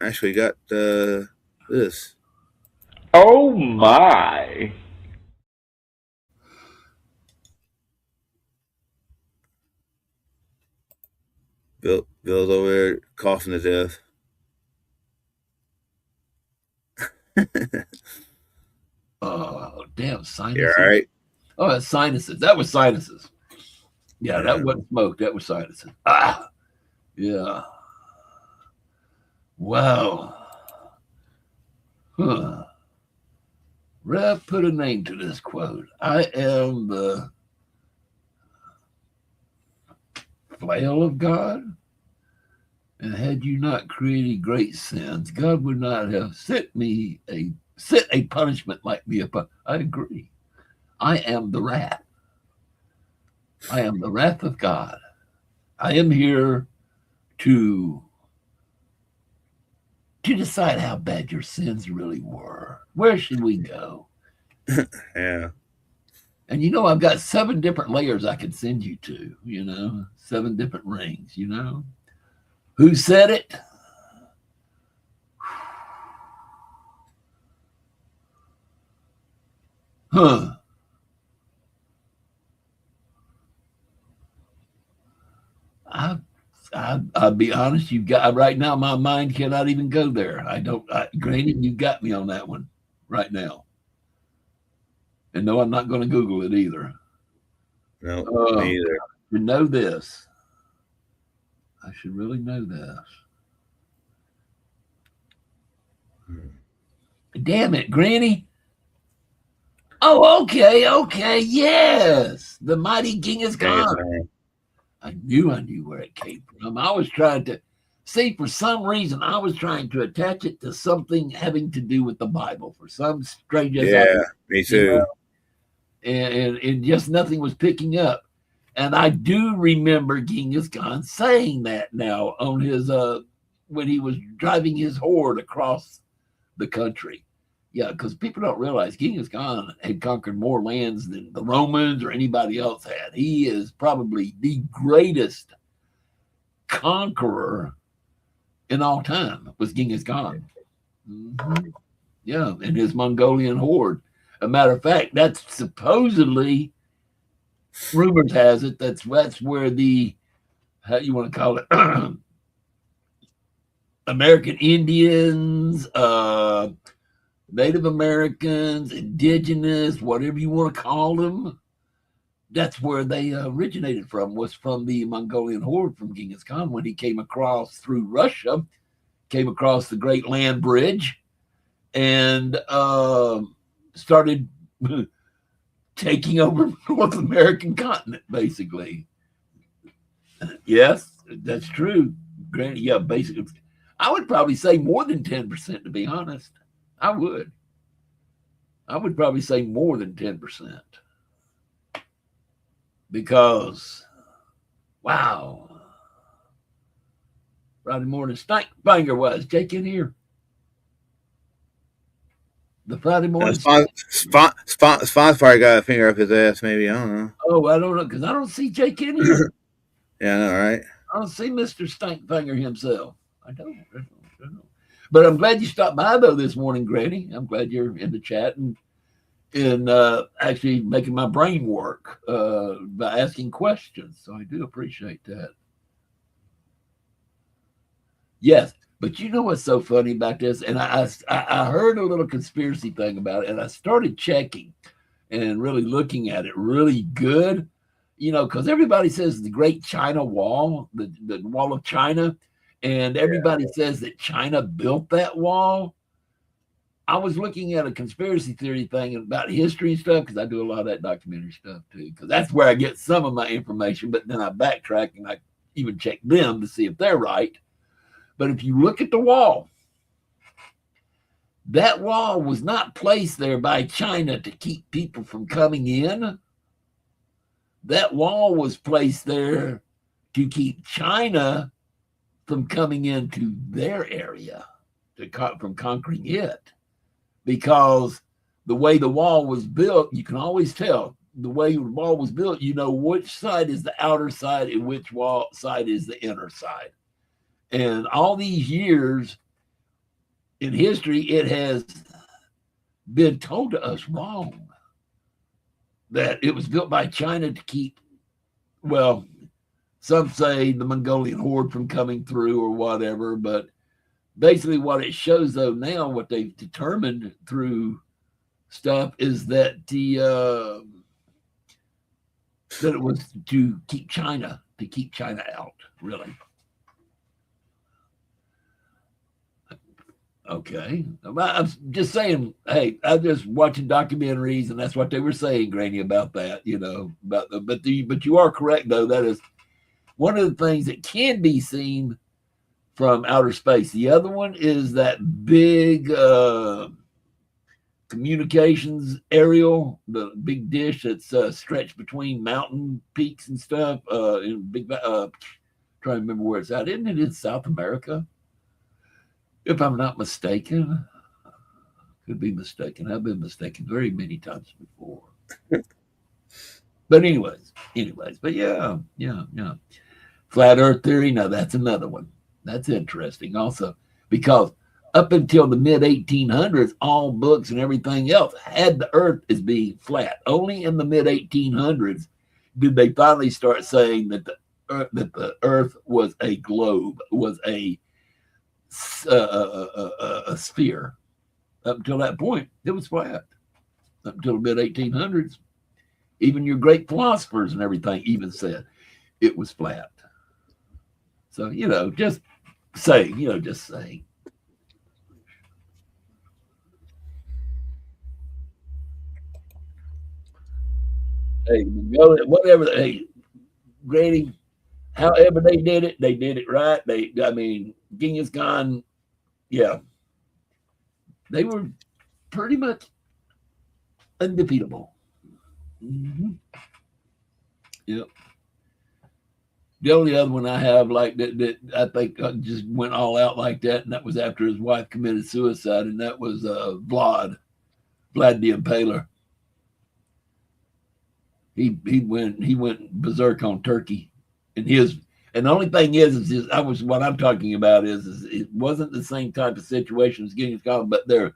I actually got this. Oh my! Bill's over there coughing to death. Oh, damn, sinuses. You all right? Oh, that's sinuses. That was sinuses. Yeah, that wasn't smoke. That was sinuses. Ah, yeah. Wow. Huh. Rev put a name to this quote. I am the flail of God, and had you not created great sins, God would not have set a punishment like me upon. I agree. I am the wrath. I am the wrath of God. I am here to decide how bad your sins really were. Where should we go? Yeah. And you know, I've got 7 different layers I could send you to, you know, 7 different rings, you know. Who said it? Huh. I'll be honest, you've got right now, my mind cannot even go there. Granted, you got me on that one right now. And no, I'm not going to Google it either. No, me either. To know this, I should really know this. Damn it, Granny. Oh, okay, yes. The mighty Genghis Khan. I knew where it came from. I was trying to see, for some reason, I was trying to attach it to something having to do with the Bible for some strange. Yeah, me too. You know? And just nothing was picking up. And I do remember Genghis Khan saying that now on his when he was driving his horde across the country. Yeah, because people don't realize Genghis Khan had conquered more lands than the Romans or anybody else had. He is probably the greatest conqueror in all time, was Genghis Khan. Mm-hmm. Yeah, and his Mongolian horde. A matter of fact, that's supposedly, rumors has it, that's where the, how you want to call it, American Indians, Native Americans, indigenous, whatever you want to call them, that's where they originated from, was from the Mongolian horde from Genghis Khan when he came across through Russia, came across the Great Land Bridge, and started taking over North American continent, basically. Yes, that's true. Granted, yeah, basically, I would probably say more than 10%, to be honest. I would probably say more than 10%. Because, wow. Friday morning Stinkfinger was. Jake in here? The Friday morning. Spotify got a finger up his ass, maybe. I don't know. Oh, I don't know, because I don't see Jake in here. Yeah, I know, right? I don't see Mr. Stinkfinger himself. I don't. But I'm glad you stopped by, though, this morning, Granny. I'm glad you're in the chat and actually making my brain work by asking questions. So I do appreciate that. Yes. But you know what's so funny about this? And I heard a little conspiracy thing about it, and I started checking and really looking at it really good, you know, because everybody says the Great China Wall, the Wall of China, and everybody says that China built that wall. I was looking at a conspiracy theory thing about history and stuff, because I do a lot of that documentary stuff too, because that's where I get some of my information, but then I backtrack and I even check them to see if they're right. But if you look at the wall, that wall was not placed there by China to keep people from coming in. That wall was placed there to keep China from coming into their area, from conquering it. Because the way the wall was built, you can always tell the way the wall was built, you know which side is the outer side and which side is the inner side. And all these years in history, it has been told to us wrong that it was built by China to keep, well, some say the Mongolian horde from coming through or whatever. But basically what it shows, though, now, what they've determined through stuff is that that it was to keep China out, really. Okay. I'm just saying, hey, I'm just watching documentaries, and that's what they were saying, Granny, about that, you know, but you are correct, though. That is one of the things that can be seen from outer space. The other one is that big communications aerial, the big dish that's stretched between mountain peaks and stuff. In big, trying to remember where it's at. Isn't it in South America? If I'm not mistaken, could be mistaken. I've been mistaken very many times before. But anyways, but yeah. Flat Earth theory, now that's another one. That's interesting also, because up until the mid-1800s, all books and everything else had the Earth as being flat. Only in the mid-1800s did they finally start saying that the Earth was a globe, was a sphere. Up until that point, it was flat. Up until the mid-1800s, even your great philosophers and everything even said it was flat. So, just saying. Hey, whatever. Hey, Granny, however they did it right. Genghis Khan, yeah, they were pretty much undefeatable. Mm-hmm. Yep. The only other one I have like that I think just went all out like that, and that was after his wife committed suicide, and that was Vlad the Impaler. He went berserk on Turkey, and the only thing is what I'm talking about is it wasn't the same type of situation as Genghis Khan, but their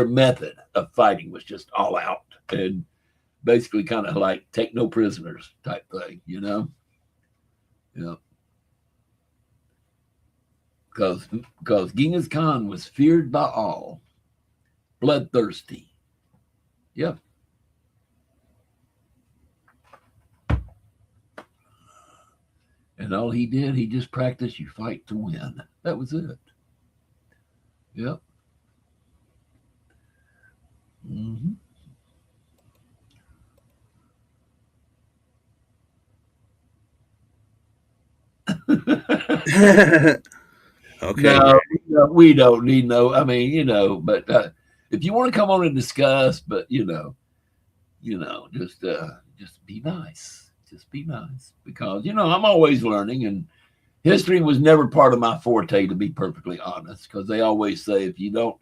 method of fighting was just all out and basically kind of like take no prisoners type thing, Yeah. Because Genghis Khan was feared by all, bloodthirsty. Yep. And all he did, he just practiced, you fight to win. That was it. Yep. Mm-hmm. Okay. No, we don't need no. I mean, but if you want to come on and discuss, but just be nice. Just be nice, because I'm always learning, and history was never part of my forte, to be perfectly honest. Because they always say if you don't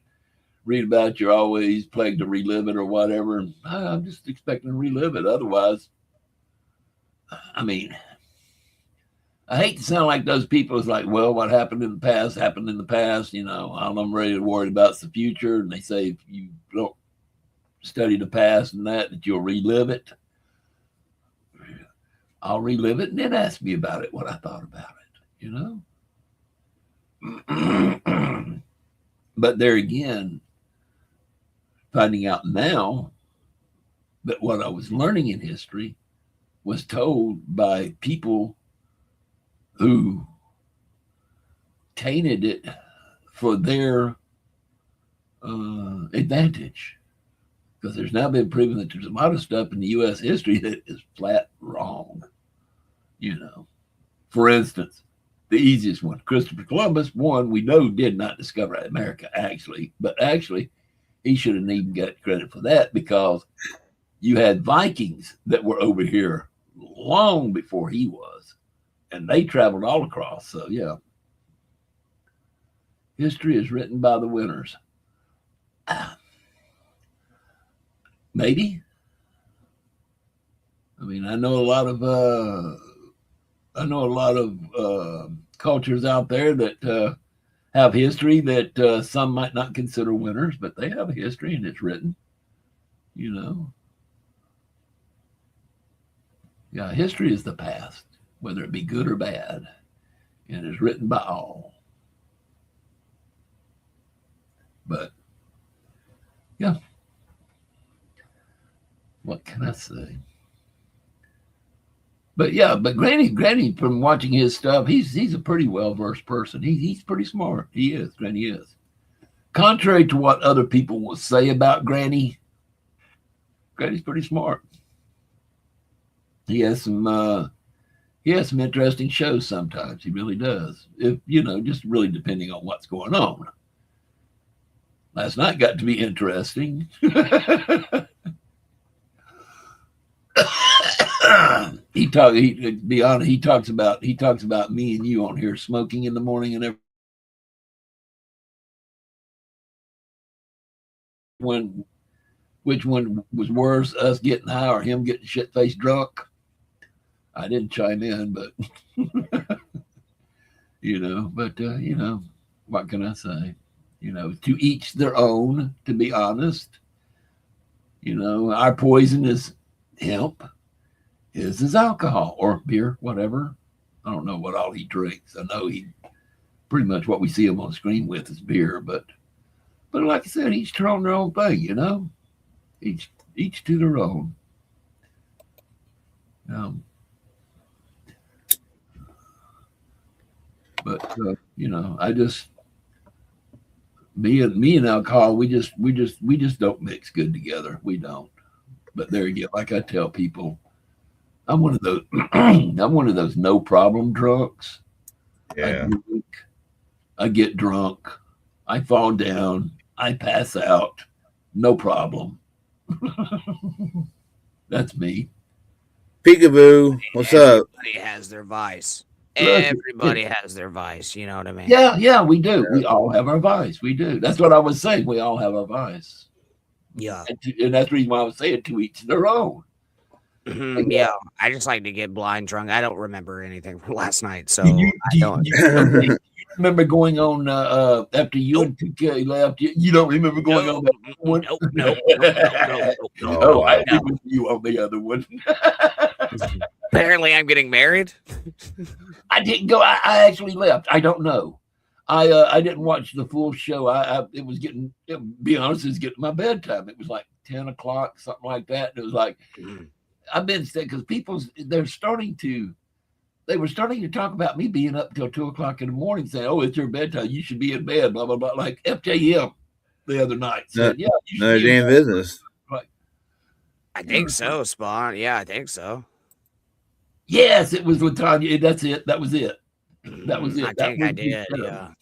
read about it, you're always plagued to relive it or whatever. And I'm just expecting to relive it. Otherwise, I mean, I hate to sound like those people. It's like, well, what happened in the past happened in the past. I'm ready to worry about the future. And they say if you don't study the past and that you'll relive it. I'll relive it and then ask me about it, what I thought about it, But there again, finding out now that what I was learning in history was told by people who tainted it for their advantage. Because there's now been proven that there's a lot of stuff in the U.S. history that is flat wrong. For instance, the easiest one, Christopher Columbus, we know did not discover America, but he shouldn't even get credit for that, because you had Vikings that were over here long before he was, and they traveled all across. So yeah, history is written by the winners. Maybe. I mean, I know a lot of cultures out there that have history that some might not consider winners, but they have a history and it's written. Yeah, history is the past, whether it be good or bad, and is written by all. But yeah. What can I say? But yeah, Granny, from watching his stuff, he's a pretty well-versed person. He's pretty smart. He is. Granny is. Contrary to what other people will say about Granny's pretty smart. He has some interesting shows sometimes. He really does. If just really depending on what's going on. Last night got to be interesting. He talks about me and you on here smoking in the morning and everything. Which one was worse, us getting high or him getting shit-faced drunk? I didn't chime in, but what can I say? To each their own, to be honest. Our poison is hemp. His is alcohol or beer, whatever. I don't know what all he drinks. I know he pretty much what we see him on the screen with is beer, but like I said, each to their own thing, each to their own. But I just me and alcohol, we just don't mix good together. We don't. But there you go. Like I tell people, I'm one of those. I'm one of those no problem drunks. Yeah. I get drunk. I fall down. I pass out. No problem. That's me. Peekaboo, what's up? Everybody has their vice. Everybody has their vice. You know what I mean? Yeah, we do. We all have our vice. We do. That's what I was saying. We all have our vice. Yeah. And that's the reason why I was saying to each their own. Yeah, I just like to get blind drunk. I don't remember anything from last night, so You I don't. remember going on after you and TK left? You don't remember going on that one? Nope. Oh, I did with you on the other one. Apparently, I'm getting married. I didn't go. I actually left. I don't know. I didn't watch the full show. It was getting. To be honest, it was getting my bedtime. It was like 10 o'clock, something like that. And it was like I've been sick because they were starting to talk about me being up till 2 o'clock in the morning, saying, "Oh, it's your bedtime. You should be in bed." Blah blah blah. Like FJM the other night said, "Yeah, you should No be in damn bed." business. Like, I think so, Spawn. Yeah, I think so. yes, it was Latanya. That's it. That was it. That was it. I That think I was the did. setup.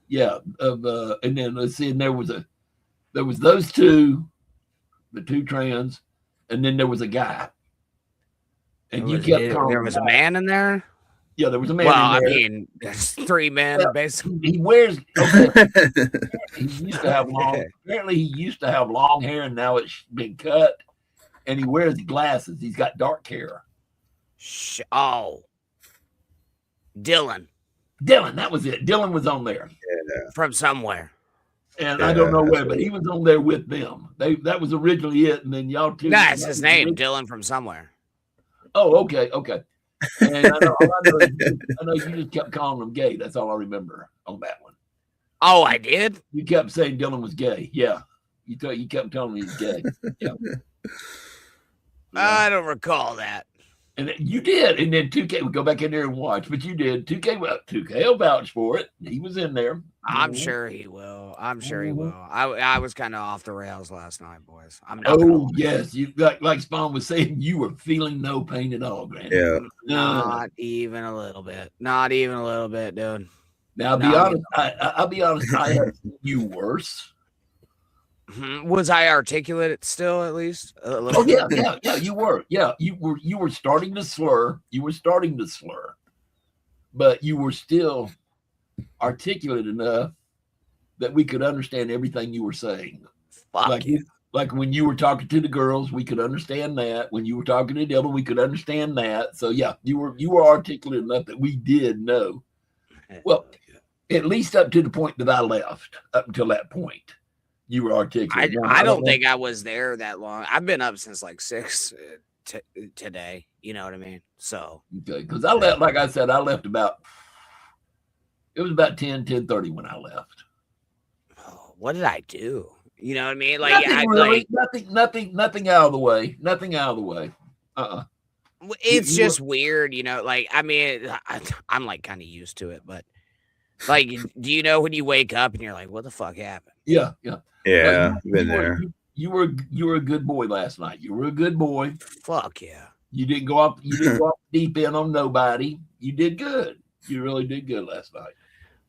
Yeah. Yeah. And then let's see, and there was those two, the two trans, and then there was a guy. And you kept calling There was a man in there. Yeah, there was a man. Well, I in there. mean, there's 3 men basically. He wears. Okay, he used to have long. Apparently, he used to have long hair, and now it's been cut. And he wears glasses. He's got dark hair. Oh, Dylan. Dylan, that was it. Dylan was on there. From somewhere. And I don't know where, but he was on there with them. That was originally it, and then y'all two. That's his name, Dylan from somewhere. Oh, okay. And I know you just kept calling him gay. That's all I remember on that one. Oh, I did? You kept saying Dylan was gay. Yeah. You kept telling me he's gay. Yeah. I don't recall that. And you did. And then 2K would go back in there and watch, but you did. 2K will vouch for it. He was in there. I'm sure he will. I was kind of off the rails last night, boys. Yes. You like Spawn was saying, you were feeling no pain at all, Grant. Yeah. Not even a little bit. Not even a little bit, dude. Now, I'll be honest. I have seen you worse. Was I articulate still at least? Yeah, you were. Yeah, you were starting to slur. But you were still articulate enough that we could understand everything you were saying. Like when you were talking to the girls, we could understand that. When you were talking to Dylan, we could understand that. So yeah, you were articulate enough that we did know. Well, at least up to the point that I left. Up until that point, you were articulate. I don't think I was there that long. I've been up since like 6 today. You know what I mean? So okay, because I left. Like I said, I left about. It was about 10:30 when I left. What did I do? You know what I mean? Like nothing out of the way. Nothing out of the way. It's just weird, you know. Like, I mean, I'm like kind of used to it, but like, do you know when you wake up and you're like, "What the fuck happened?" Yeah. Been there. You were a good boy last night. You were a good boy. Fuck yeah. You didn't go up. You didn't go up deep in on nobody. You did good. You really did good last night.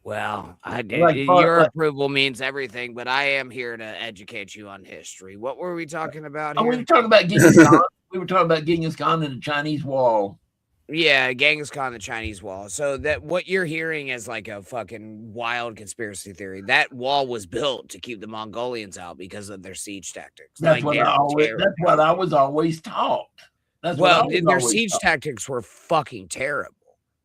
Well, I did. Your approval means everything, but I am here to educate you on history. What were we talking about here? We were talking about Genghis Khan. We were talking about Genghis Khan and the Chinese Wall. Yeah, Genghis Khan, the Chinese Wall. So that what you're hearing is like a fucking wild conspiracy theory. That wall was built to keep the Mongolians out because of their siege tactics. That's what I was always taught. Their siege tactics were fucking terrible.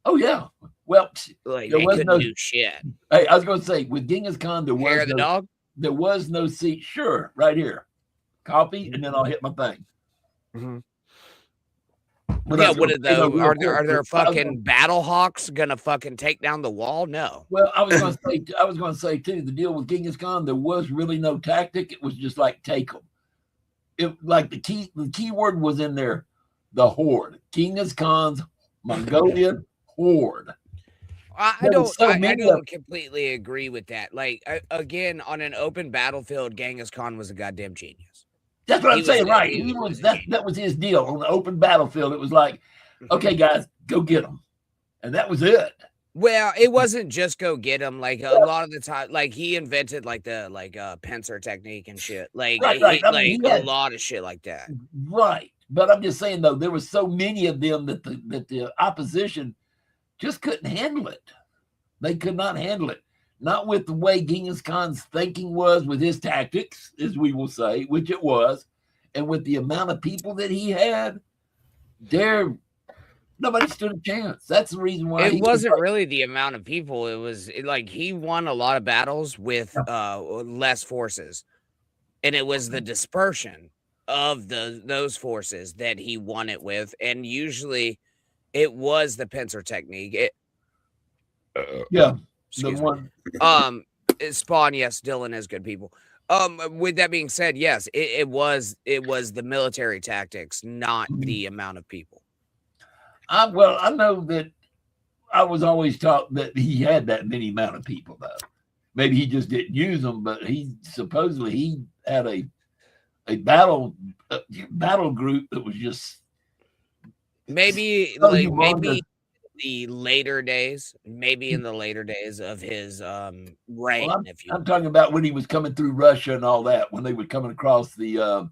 Oh yeah. Well, like they couldn't do shit. Hey, I was going to say with Genghis Khan, there was the dog. There was no siege. Sure, right here, copy, and then I'll hit my thing. Mm-hmm. Yeah, what are there fucking battle hawks gonna fucking take down the wall? No. Well, I was going to say too. The deal with Genghis Khan, there was really no tactic. It was just like take them. It like the key word was in there, the horde. Genghis Khan's Mongolian horde. I don't completely agree with that. Like again, on an open battlefield, Genghis Khan was a goddamn genius. That's what I'm saying, right? That was his deal on the open battlefield. It was like, okay, guys, go get them, and that was it. Well, it wasn't just go get them. Like a lot of the time, like he invented like the pincer technique and shit. Like a lot of shit like that. Right, but I'm just saying though, there were so many of them that the opposition just couldn't handle it. They could not handle it. Not with the way Genghis Khan's thinking was, with his tactics, as we will say, which it was, and with the amount of people that he had, nobody stood a chance. That's the reason why it wasn't really the amount of people. It was like he won a lot of battles with less forces, and it was the dispersion of those forces that he won it with, and usually it was the pincer technique. Excuse me. Spawn, yes, Dylan is good people. With that being said, yes, it was the military tactics, not the amount of people. I know that I was always taught that he had that many amount of people, though. Maybe he just didn't use them, but he had a battle group that was just maybe the later days, maybe in the later days of his reign, Well, if you I'm talking about when he was coming through Russia and all that, when they were coming across the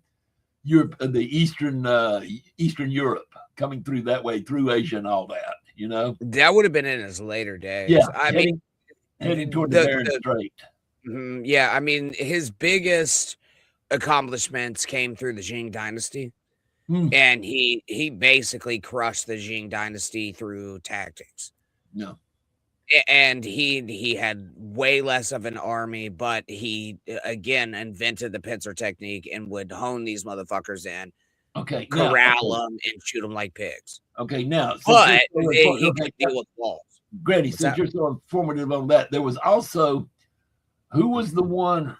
Europe, the Eastern Europe, coming through that way through Asia and all that. You know, that would have been in his later days. yeah, I mean, heading toward the Bering the Strait. yeah, I mean, his biggest accomplishments came through the Qing dynasty. Hmm. And he basically crushed the Qing dynasty through tactics. No. And he had way less of an army, but he again invented the pincer technique and would hone these motherfuckers in, Okay, corral them, and shoot them like pigs. Okay, now, But he could deal with walls. Granny, What's since that? you're so informative on that, there was also who was the one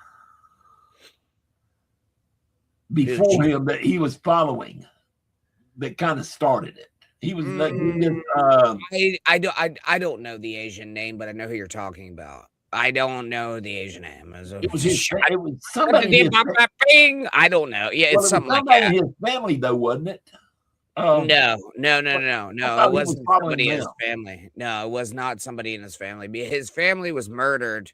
before him that he was following that kind of started it. He was like, I don't know the Asian name, but I know who you're talking about. I don't know the Asian name. it was somebody. I don't know. Yeah, Well, it's something like somebody that. in his family, though, wasn't it? No. thought It he was wasn't following somebody in his them. family. No, it was not somebody in his family. His family was murdered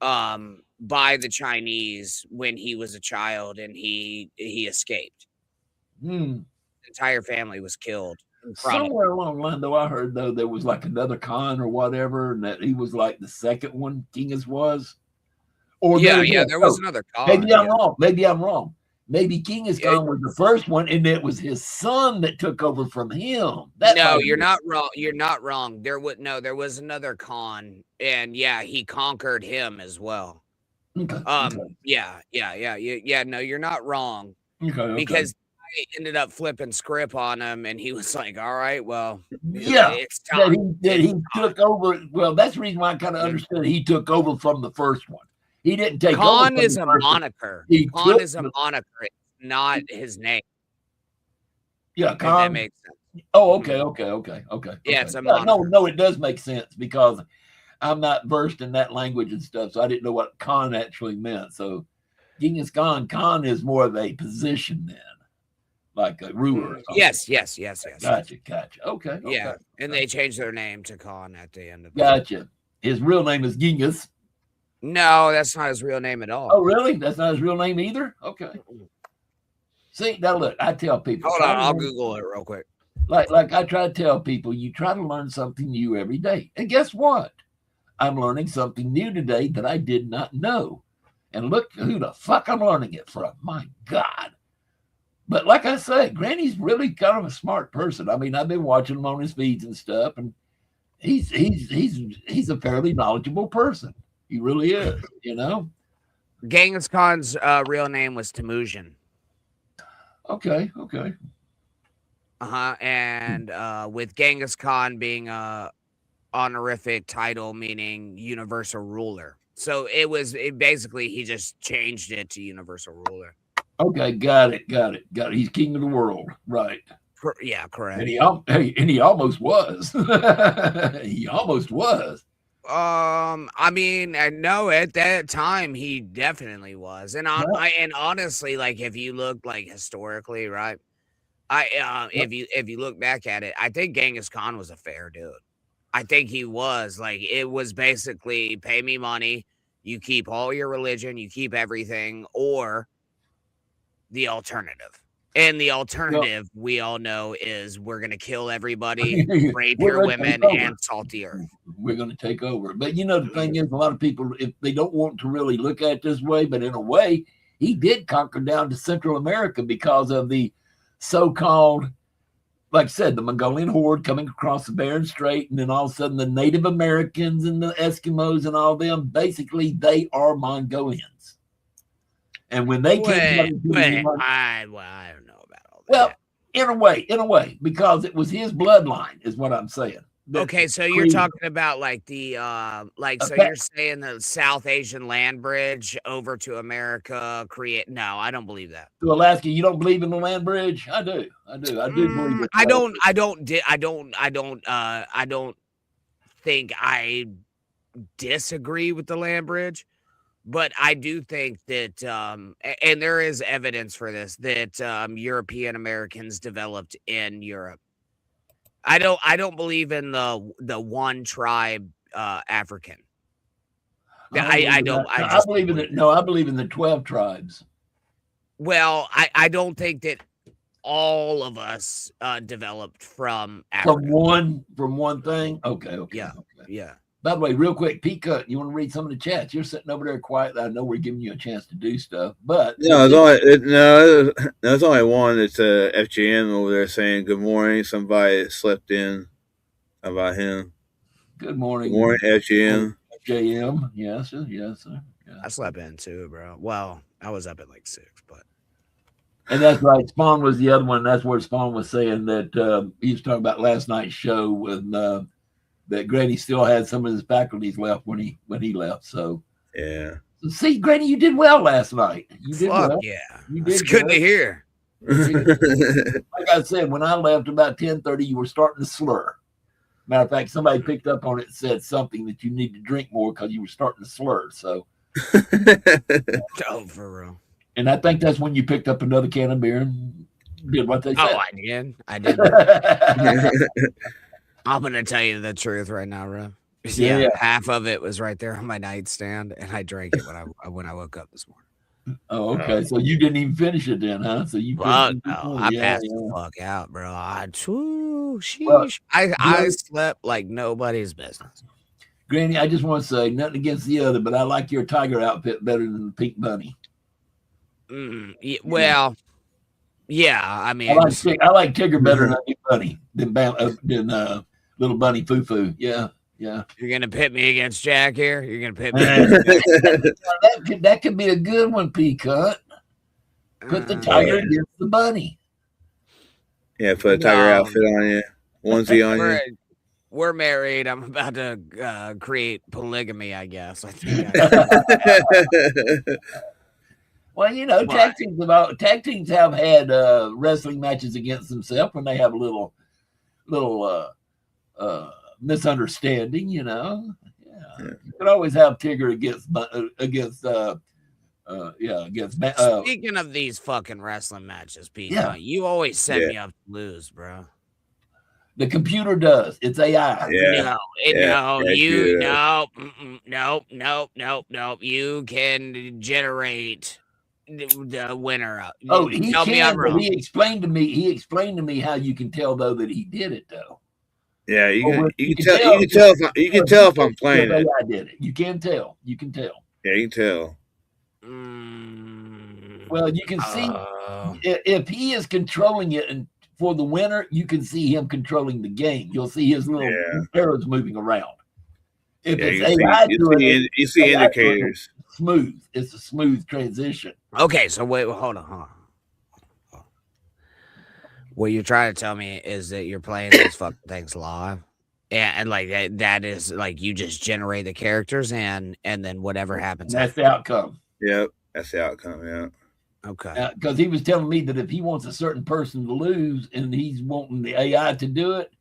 by the Chinese when he was a child, and he escaped. Hmm. The entire family was killed in front of him. Somewhere along the line, though, I heard though there was like another Khan or whatever, and that he was like the second one. Genghis was, or Yeah, there was another Khan. Maybe I'm wrong. Maybe I'm wrong. Maybe Genghis Khan was the first one, and it was his son that took over from him. No, you're not wrong. You're not wrong. There was another Khan, and yeah, he conquered him as well. Okay. Yeah. No, you're not wrong. Okay. Because I ended up flipping script on him, and he was like, "All right, well, yeah, it's time." that he took over. Well, that's the reason why I kind of understood he took over from the first one. He didn't take over. Khan is a moniker. Khan is a moniker. It's not his name. Yeah, If Khan. that makes sense. Oh, okay. Yeah, it's a no, it does make sense because I'm not versed in that language and stuff, so I didn't know what Khan actually meant. So, Genghis Khan is more of a position then, like a ruler. Or Yes. Gotcha. Okay. Yeah, and they changed their name to Khan at the end of it. Gotcha. His real name is Genghis. No, that's not his real name at all. Oh, really? That's not his real name either? Okay. See, now look, I tell people. Hold on, I'll Google it real quick. Like I try to tell people, you try to learn something new every day. And guess what? I'm learning something new today that I did not know. And look who the fuck I'm learning it from. My God. But like I say, Granny's really kind of a smart person. I mean, I've been watching him on his feeds and stuff, and he's a fairly knowledgeable person. He really is, you know. Genghis Khan's real name was Temujin. Okay. And with Genghis Khan being a honorific title meaning universal ruler. So basically he just changed it to universal ruler. Okay, got it. He's king of the world, right? Yeah, correct. And he almost was. He almost was. I mean, I know at that time he definitely was, and and honestly, like if you look like historically, right? If you look back at it, I think Genghis Khan was a fair dude. I think he was like it was basically pay me money, you keep all your religion, you keep everything, or the alternative. And the alternative, we all know, is we're going to kill everybody, rape your women, and salt the earth. We're going to take over. But, you know, the thing is, a lot of people, if they don't want to really look at it this way, but in a way, he did conquer down to Central America because of the so-called, like I said, the Mongolian horde coming across the Bering Strait, and then all of a sudden the Native Americans and the Eskimos and all them, basically, they are Mongolians. And when they came, I don't know about all that. Well, in a way, because it was his bloodline, is what I'm saying. Okay, so you're talking about like the so you're saying the South Asian land bridge over to America No, I don't believe that. To Alaska, you don't believe in the land bridge? I do believe it. I don't think I disagree with the land bridge. But I do think that, and there is evidence for this, that European Americans developed in Europe. I don't believe in the one tribe African. I don't. I I just believe in it. No, I believe in the 12 tribes. Well, I don't think that all of us developed from Africa. From one thing. Okay. Yeah. Okay. Yeah. By the way, real quick, Pete Cut, you want to read some of the chats? You're sitting over there quiet. I know we're giving you a chance to do stuff, but No, there's only one. It's FGM over there saying good morning. Somebody slept in. How about him? Good morning. Good morning, FGM. JM. Yes, sir. Yes, sir. Yeah. I slept in too, bro. Well, I was up at like 6, but. And that's right. Spawn was the other one. That's where Spawn was saying that he was talking about last night's show with that Granny still had some of his faculties left when he left. So Yeah. see, Granny, you did well last night. You did Fuck well. yeah. You did It's good to hear. Like I said, when I left about 10:30, you were starting to slur. Matter of fact, somebody picked up on it and said something that you need to drink more because you were starting to slur. So, Oh, for real. and I think that's when you picked up another can of beer and did what they said. Oh, I did. I did. I'm gonna tell you the truth right now, bro. Yeah, half of it was right there on my nightstand, and I drank it when I woke up this morning. Oh, okay. So you didn't even finish it then, huh? So you Fuck no, I passed the fuck out, bro. I slept like nobody's business. Granny, I just want to say nothing against the other, but I like your tiger outfit better than the pink bunny. Well, yeah. I mean, I like Tigger better than Bunny than little Bunny Foo Foo. Yeah, yeah. You're gonna pit me against Jack here. You're gonna pit me. that could be a good one, Peacock. Put the tiger against the bunny. Yeah, put a tiger outfit on you, onesie on you. We're married. I'm about to create polygamy, I guess. I think. Well, you know, tag teams have had wrestling matches against themselves when they have a little misunderstanding. You know, yeah. You could always have Tigger against. Speaking of these fucking wrestling matches, Pete, you always set me up to lose, bro. The computer does. It's AI. Yeah. Nope. You can generate the winner up. Oh, he can. He explained to me how you can tell though that he did it though. Yeah, you can tell if I'm playing it. I did it. You can tell. You can tell. Yeah, you can tell. Well, you can see if he is controlling it, and for the winner, you can see him controlling the game. You'll see his little arrows moving around. If it's AI doing it, you see indicators. Smooth. It's a smooth transition. Okay, so wait, hold on. What you're trying to tell me is that you're playing these fucking things live, and like that is like you just generate the characters and then whatever happens. That's the outcome. Yep, that's the outcome. Yeah. Okay. Because he was telling me that if he wants a certain person to lose and he's wanting the AI to do it,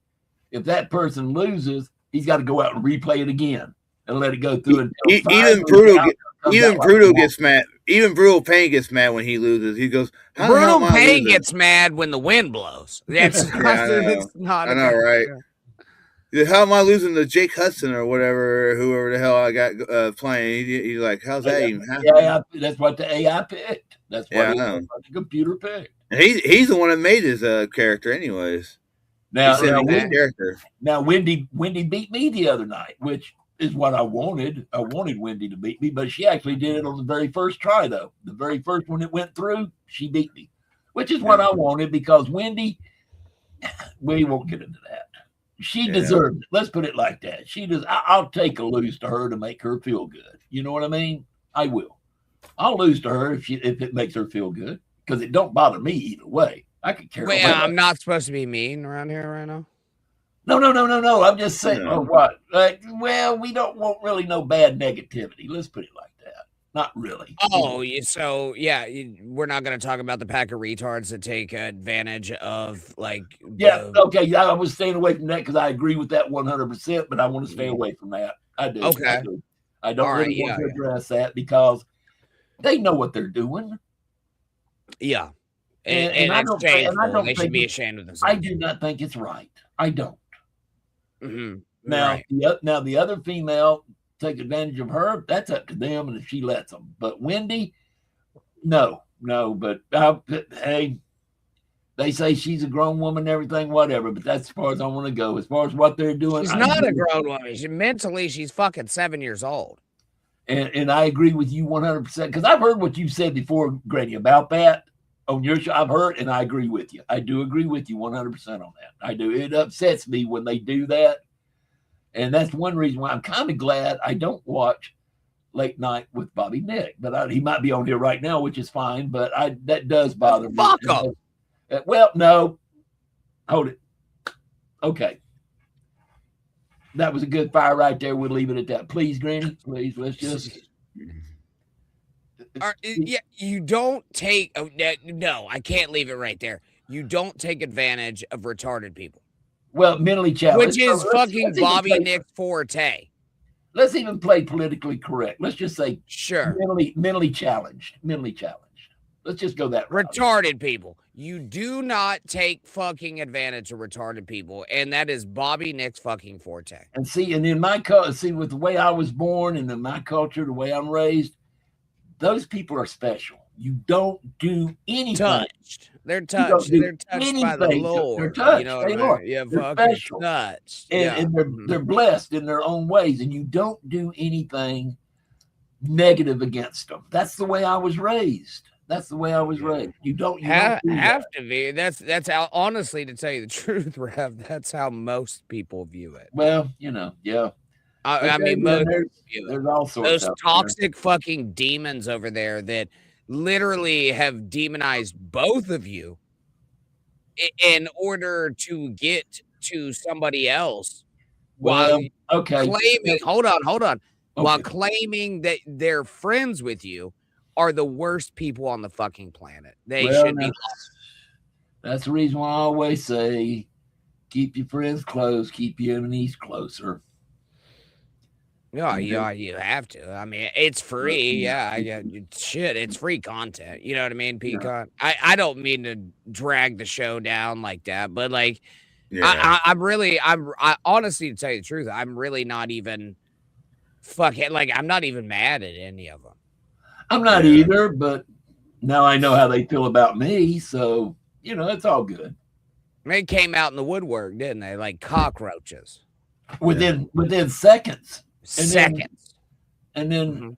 if that person loses, he's got to go out and replay it again and let it go through. Even Brutal gets mad. Even Brutal Pain gets mad when he loses. He goes, Brutal Pain gets mad when the wind blows. That's not. I know, right? How am I losing to Jake Hudson or whoever the hell I got playing? He's like, how's that even happening? Yeah, that's what the AI picked. That's what the computer picked. And he's the one that made his character, anyways. Now Wendy beat me the other night, which is what I wanted. I wanted Wendy to beat me, but she actually did it on the very first try, though. The very first one it went through, she beat me, which is what I wanted because Wendy, we won't get into that. She deserved it. Let's put it like that. She does. I'll take a lose to her to make her feel good. You know what I mean? I will. I'll lose to her if it makes her feel good because it don't bother me either way. I could care. Wait, I'm not supposed to be mean around here right now. No. I'm just saying. Oh, what? Well, we don't want really no bad negativity. Let's put it like that. Not really. Oh, so yeah, we're not going to talk about the pack of retards that take advantage of like. Yeah. Okay. I was staying away from that because I agree with that 100%. But I want to stay away from that. I do. Okay. I don't really want to address that because they know what they're doing. Yeah. And I it's don't shameful. They should think be it, ashamed of I themselves. do not think it's right. I don't. Mhm. Now, Right. now the other female take advantage of her. That's up to them, and if she lets them. But Wendy, no. But hey, they say she's a grown woman, and everything, whatever. But that's as far as I want to go. As far as what they're doing, She's I not a agree. grown woman. Mentally, she's fucking 7 years old. And I agree with you 100% because I've heard what you've said before, Grady, about that on your show. I've heard, and I agree with you. I do agree with you 100% on that. I do. It upsets me when they do that, and that's one reason why I'm kind of glad I don't watch Late Night with Bobby Nick. But he might be on here right now, which is fine. But that does bother me. Fuck him. Well, no, hold it. Okay. That was a good fire right there. We'll leave it at that. Please, Granny, please, let's just. Yeah, you don't take. Oh, no, I can't leave it right there. You don't take advantage of retarded people, Well, mentally challenged. which is fucking even Bobby Nick's forte. Let's even play politically correct. Let's just say Sure. mentally challenged. Let's just go that route. Retarded people. You do not take fucking advantage of retarded people, and that is Bobby Nick's fucking forte. And in my with the way I was born and in my culture, the way I'm raised, those people are special. You don't do anything. Touched. They're You don't touched. do They're touched by the anything. Lord. They're touched. You know what They I mean? are. Yeah, They're fucking special. touched. And, Yeah. and they're blessed in their own ways, and you don't do anything negative against them. That's the way I was raised. You don't have do that. to be. That's how, honestly, to tell you the truth, Rev, that's how most people view it. Well, yeah. I mean, most view it. There's all sorts Those out toxic fucking demons over there that literally have demonized both of you in order to get to somebody else. Well, while okay. claiming, hold on, while Okay. claiming that they're friends with you, are the worst people on the fucking planet. They Well, should be. That's the reason why I always say, keep your friends close, keep your enemies closer. Yeah, you have to. I mean, it's free. Yeah, shit, it's free content. You know what I mean, Peacock? I don't mean to drag the show down like that, but like, Yeah. I honestly, to tell you the truth, I'm really not even fucking, like, I'm not even mad at any of them. I'm not either, but now I know how they feel about me, so it's all good. They came out in the woodwork, didn't they? Like cockroaches. Within seconds. And then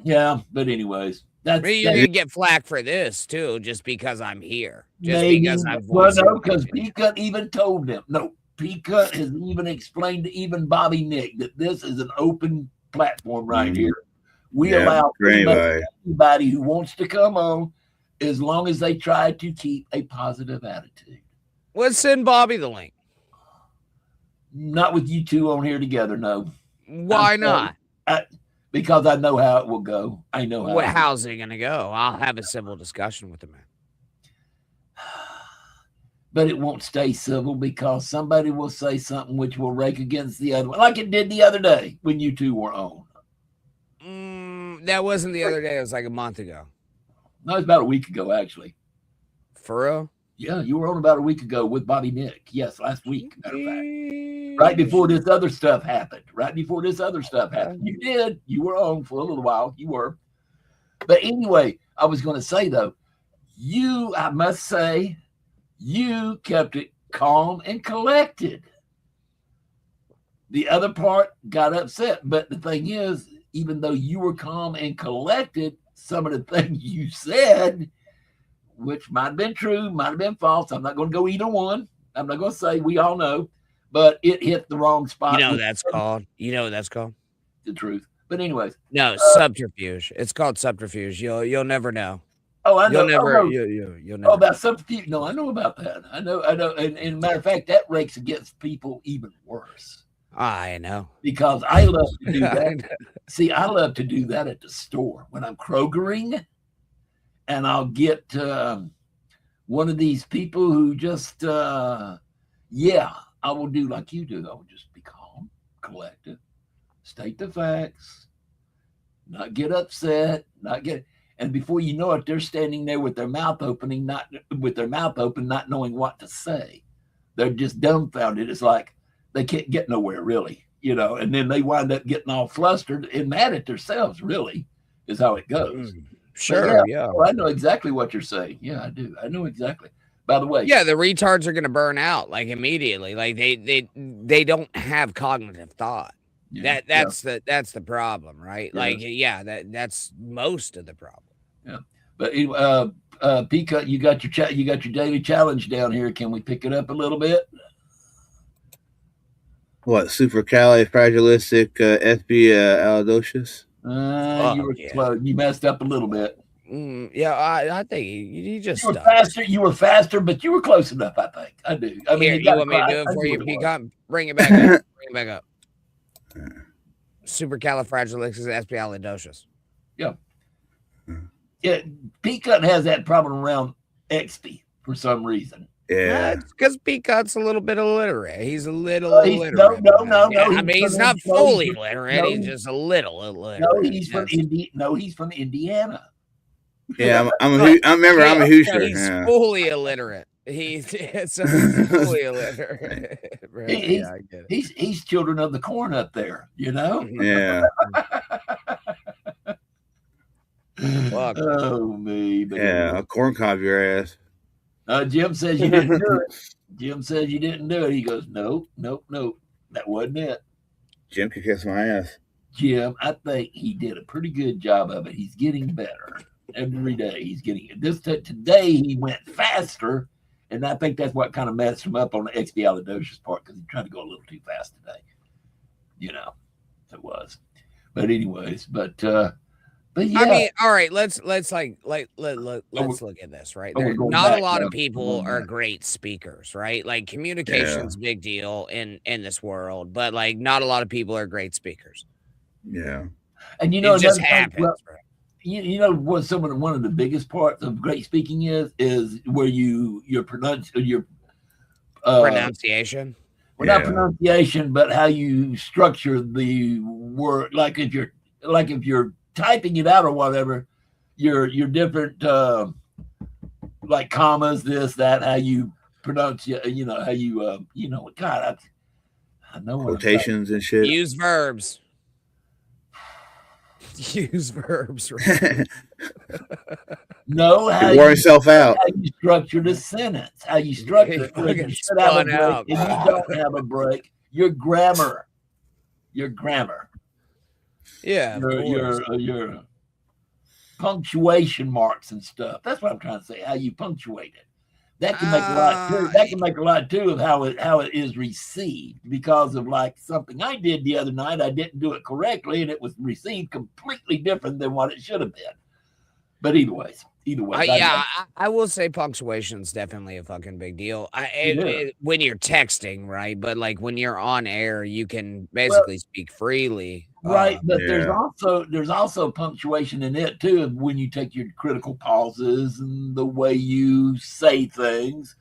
yeah, but anyways, that's You're gonna get flack for this too, just because I'm here. Just maybe, because I'm well, voicing no, because opinion. Peacock even told them. No, Peacock has even explained to even Bobby Nick that this is an open platform right here. We allow anybody who wants to come on, as long as they try to keep a positive attitude. Let's send Bobby the link. Not with you two on here together, no. Why not? Because I know how it will go. I know how. How's it gonna go? I'll have a civil discussion with the man. But it won't stay civil because somebody will say something which will rake against the other one, like it did the other day when you two were on. That wasn't the other day. It was like a month ago. No, it was about a week ago, actually. For real? Yeah, you were on about a week ago with Bobby Nick. Yes, last week, matter of fact. Right before this other stuff happened. You did. You were on for a little while. You were. But anyway, I was going to say, though, I must say, you kept it calm and collected. The other part got upset. But the thing is, even though you were calm and collected, some of the things you said, which might have been true, might have been false. I'm not going to go either one. I'm not going to say we all know, but it hit the wrong spot. You know what that's called? The truth. But anyways. No, subterfuge. It's called subterfuge. You'll never know. Oh, I know. You'll never. Oh, about subterfuge. No, I know about that. I know. And matter of fact, that rakes against people even worse. I know. Because I love to do that. See, I love to do that at the store when I'm Krogering, and I'll get one of these people who just, I will do like you do. I will just be calm, collected, state the facts, not get upset, And before you know it, they're standing there with their mouth open, not knowing what to say. They're just dumbfounded. It's like they can't get nowhere, really, and then they wind up getting all flustered and mad at themselves, really, is how it goes. Sure, yeah. Well, I know exactly what you're saying. Yeah, I do. I know exactly. By the way, yeah, the retards are going to burn out like immediately. Like they don't have cognitive thought. That's the problem, right? Yeah. Like that's most of the problem. Yeah, but Pika, you got your daily challenge down here. Can we pick it up a little bit? What, supercalifragilistic You were close. You messed up a little bit. Yeah, I think you just you were faster, but you were close enough. I think I do. I mean, you want me to do it for you, Peacock? Bring it back up. Bring it back up. Supercalifragilisticexpialidocious. Yeah. Yeah, Peacock has that problem around XP for some reason. Yeah, it's because Peacock's a little bit illiterate. He's a little illiterate. No. I mean, he's not fully illiterate. He's just a little illiterate. No, he's from Indiana. Yeah, I'm a Hoosier. He's fully illiterate. He's fully illiterate. I get it. He's children of the corn up there, Yeah. Fuck. Oh me. Yeah, a corn cob your ass. Jim says you didn't do it. Jim says you didn't do it. He goes, nope. That wasn't it. Jim can kiss my ass. Jim, I think he did a pretty good job of it. He's getting better every day. He's getting it. Today he went faster, and I think that's what kind of messed him up on the expialidocious part because he tried to go a little too fast today. It was. But anyways, but yeah. I mean, all right, let's look at this, right? Not a lot of people are great speakers, right? Like communication's a big deal in this world, but like not a lot of people are great speakers. Yeah. And it just happens. What one of the biggest parts of great speaking is where your pronunciation. Well, not pronunciation, but how you structure the word. Like if you're typing it out or whatever, your different like commas, this, that, how you pronounce how you God, I know quotations and shit. Use verbs. Use verbs. Right? No, how wore himself out. How you structure the sentence, how you structure it. You should have a break, and you don't have a break. Your grammar. Yeah, your punctuation marks and stuff. That's what I'm trying to say. How you punctuate it. That can make a lot too. That can make a lot too of how it is received because of like something I did the other night. I didn't do it correctly, and it was received completely different than what it should have been. But either way, I will say punctuation's definitely a fucking big deal. When you're texting, right? But like when you're on air, you can basically speak freely. Right, but there's also punctuation in it too when you take your critical pauses and the way you say things.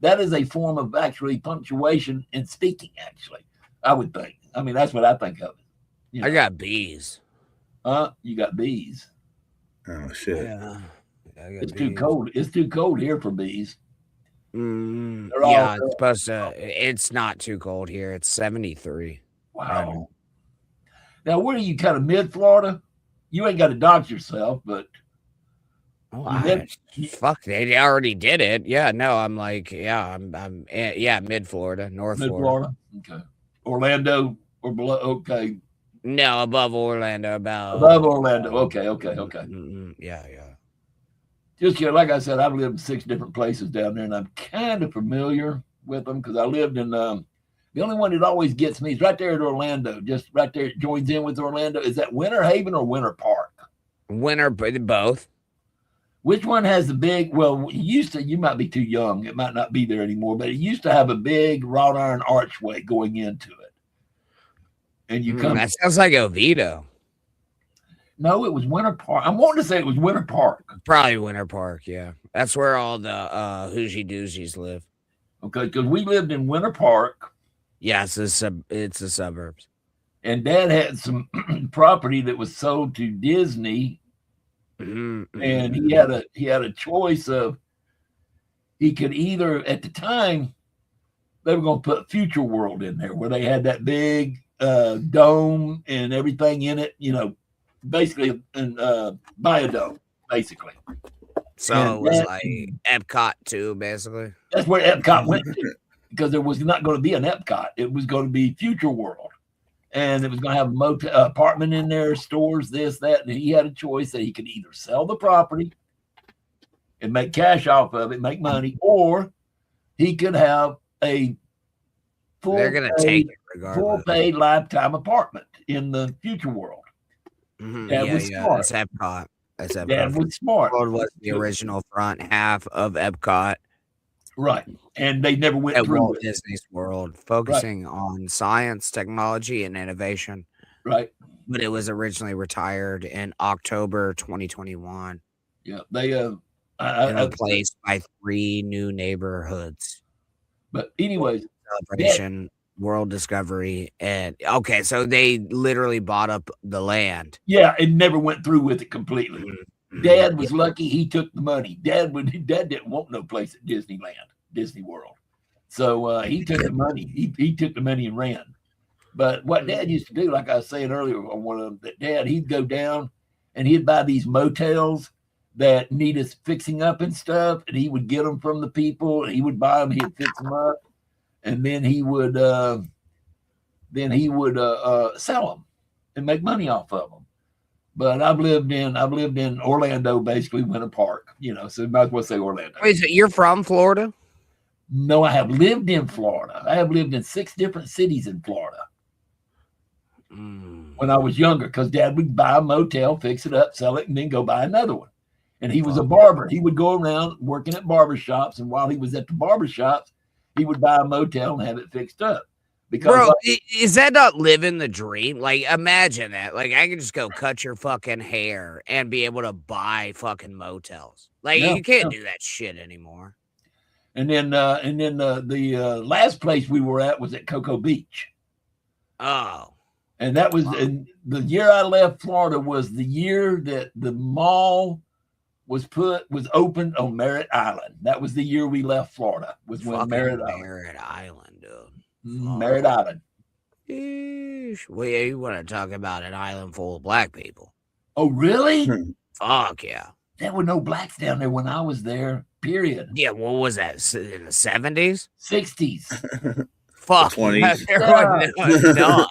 That is a form of actually punctuation in speaking, actually, I would think. I mean, that's what I think of it. I got B's. You got B's. Oh shit. Yeah. It's too cold. It's too cold here for bees. It's supposed to. It's not too cold here. It's 73. Wow. Now, where are you? Kind of mid Florida? You ain't got to dox yourself, but fuck, they already did it. Yeah, no, I'm like, I'm mid Florida, North Florida. Okay. Orlando or below? Okay. No, above Orlando, above Orlando. Okay. Yeah. Just like I said, I've lived in 6 different places down there, and I'm kind of familiar with them because I lived in. The only one that always gets me is right there at Orlando, just right there. It joins in with Orlando. Is that Winter Haven or Winter Park? Both. Which one has the big? Well, you might be too young. It might not be there anymore, but it used to have a big wrought iron archway going into it. And you come. That sounds like Oviedo. No, it was Winter Park. I'm wanting to say it was Winter Park. Probably Winter Park, yeah. That's where all the Hoogie Doogies live. Okay, because we lived in Winter Park. Yeah, it's the suburbs. And Dad had some property that was sold to Disney And he had a choice of, he could either, at the time, they were going to put Future World in there, where they had that big dome and everything in it, you know, basically in Biodome, basically. So And it was that- like Epcot too, basically. That's where Epcot went to, because there was not going to be an Epcot. It was going to be Future World. And it was going to have a motel, apartment in there, stores, this, that. And he had a choice that he could either sell the property and make cash off of it, make money, or he could have a full They're gonna take it regardless. paid lifetime apartment in the Future World. That was smart. That's Epcot. That's Epcot. That was smart. World was the original front half of Epcot Right. And they never went at through Walt with it. Disney's World, focusing on science, technology, and innovation. Right. But it was originally retired in October 2021 Yeah. They and replaced by 3 new neighborhoods. but anyways, Celebration, World Discovery, and okay, so they literally bought up the land. yeah, it never went through with it completely. Mhm. Dad was lucky he took the money. Dad didn't want no place at Disneyland, Disney World. So he took the money. He took the money and ran. But what Dad used to do, like I was saying earlier on one of them, that Dad, he'd go down and he'd buy these motels that needed fixing up and stuff, and he would get them from the people. And he would buy them, he'd fix them up, and then he would sell them and make money off of them. But I've lived in Orlando, basically Winter Park, you know, so you might as well say Orlando. Wait, so you're from Florida? No, I have lived in Florida. I have lived in 6 different cities in Florida when I was younger, because Dad would buy a motel, fix it up, sell it, and then go buy another one. And he was a barber. He would go around working at barber shops, and while he was at the barber shops, he would buy a motel and have it fixed up. Because Bro, is that not living the dream? Like, imagine that. Like, I could just go cut your fucking hair and be able to buy fucking motels. Like, No, you can't no. do that shit anymore. And then the last place we were at was at Cocoa Beach. Oh, And that was and the year I left Florida was the year that the mall was opened on Merritt Island. That was the year we left Florida. Was when fucking Merritt Island. Merritt Island, dude. Merritt Island. Yeesh. Well, yeah, you want to talk about an island full of black people? Oh, really? Fuck yeah. There were no blacks down there when I was there. Period. Yeah, what was that? In the 70s? 60s. Fuck. 20s. There was none.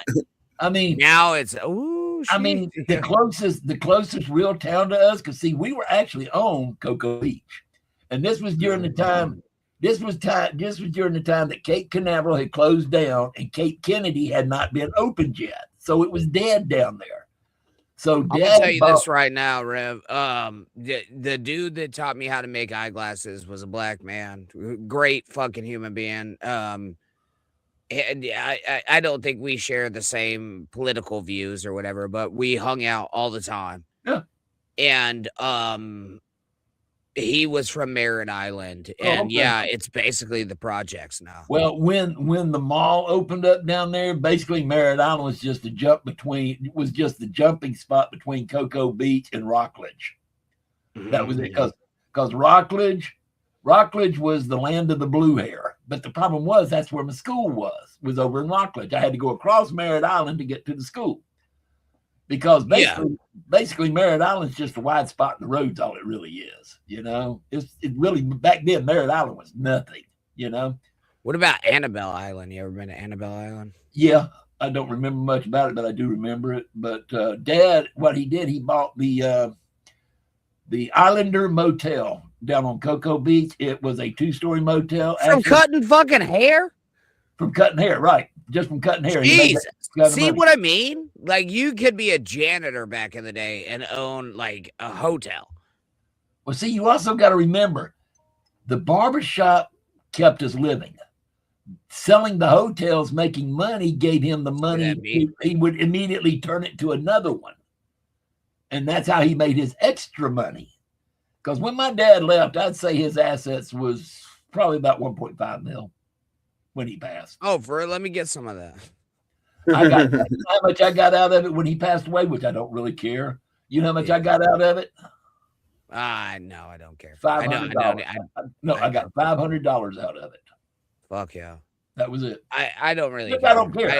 I mean, Now it's ooh. I mean, the closest real town to us, because see, we were actually on Cocoa Beach, and this was during the time. This was during the time that Cape Canaveral had closed down and Cape Kennedy had not been opened yet, so it was dead down there. So I'm gonna tell you this right now, Rev. The dude that taught me how to make eyeglasses was a black man. Great fucking human being. And I don't think we share the same political views or whatever, but we hung out all the time. Yeah. And he was from Merritt Island, and okay. yeah, it's basically the projects now. Well, when the mall opened up down there, basically Merritt Island was just the jumping spot between Cocoa Beach and Rockledge. That was it, because Rockledge was the land of the blue hair. But the problem was that's where my school was over in Rockledge. I had to go across Merritt Island to get to the school. Because basically Merritt Island's just a wide spot in the road's all it really is. You know, it really back then Merritt Island was nothing, you know. What about Annabelle Island? You ever been to Annabelle Island? Yeah, I don't remember much about it, but I do remember it. But Dad, what he did, he bought the Islander Motel down on Cocoa Beach. It was a 2-story motel. From cutting fucking hair? From cutting hair, right. Just from cutting hair. He made Jesus. that kind of See money. what I mean? Like, you could be a janitor back in the day and own like a hotel. Well, see, you also got to remember the barbershop kept us living. Selling the hotels, making money, gave him the money. He would immediately turn it to another one. And that's how he made his extra money. Because when my dad left, I'd say his assets was probably about 1.5 mil when he passed. Oh, let me get some of that. I got how much I got out of it when he passed away, which I don't really care. You know how much I got out of it? No, I don't care. I $500. I got $500 out of it. Fuck yeah. That was it. I don't really. I don't care.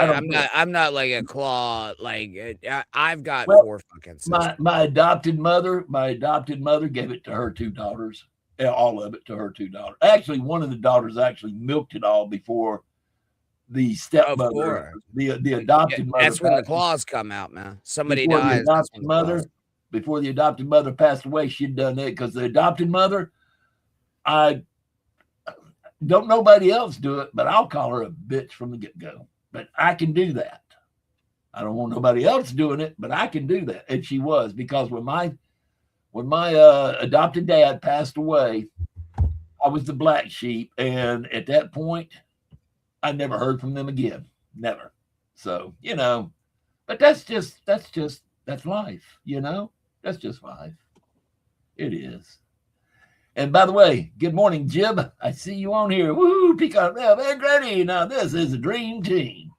I'm not like a claw. Like I've got Well, 4 fucking sisters. My adopted mother gave it to her 2 daughters. All of it to her 2 daughters. Actually, one of the daughters actually milked it all before the stepmother, the adopted mother. That's when the claws come out, man. Somebody before dies. Before the adopted mother passed away, she'd done it because the adopted mother, I don't nobody else do it, but I'll call her a bitch from the get-go. But I can do that. I don't want nobody else doing it, but I can do that. And she was, because when my adopted dad passed away, I was the black sheep. And at that point, I never heard from them again. Never. So, but that's life, That's just life. It is. And by the way, good morning, Jib. I see you on here. Woo, Peacock. Yeah, man, Granny. Now, this is a dream team.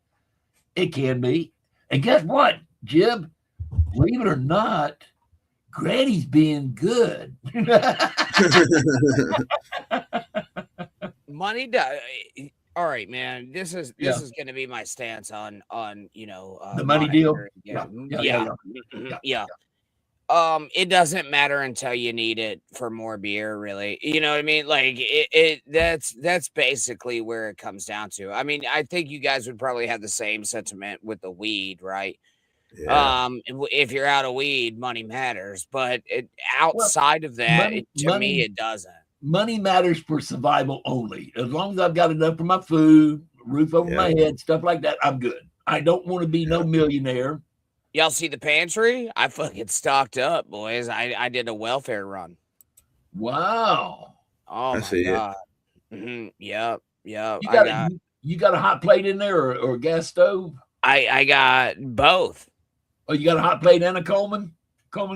It can be. And guess what, Jib? Believe it or not, Granny's being good. Money all right, man. This is going to be my stance on the money deal. Yeah. It doesn't matter until you need it for more beer, really. You know what I mean? Like that's basically where it comes down to. I mean, I think you guys would probably have the same sentiment with the weed, right? Yeah. If you're out of weed, money matters, but outside of that, to me, it doesn't. Money matters for survival only. As long as I've got enough for my food, roof over my head, stuff like that, I'm good. I don't want to be no millionaire. Y'all see the pantry? I fucking stocked up, boys. I did a welfare run. Wow. Oh, my God. Mm-hmm. Yep. You got a hot plate in there or a gas stove? I got both. Oh, you got a hot plate and a Coleman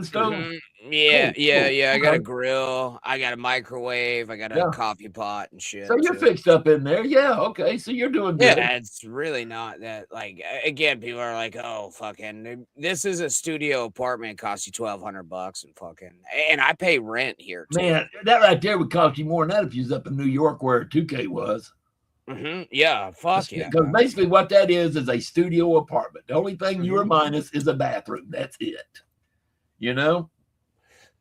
stove? Mm-hmm. Yeah, cool. Yeah. I got a grill. I got a microwave. I got a coffee pot and shit. So you're fixed up in there. Yeah, okay. So you're doing good. Yeah, it's really not that. Like, again, people are like, oh, fucking, this is a studio apartment. It costs you $1,200 and fucking, and I pay rent here, too. Man, that right there would cost you more than that if you was up in New York where 2K was. Mm-hmm. Yeah, fuck yeah. Because basically what that is a studio apartment. The only thing you're minus is a bathroom. That's it.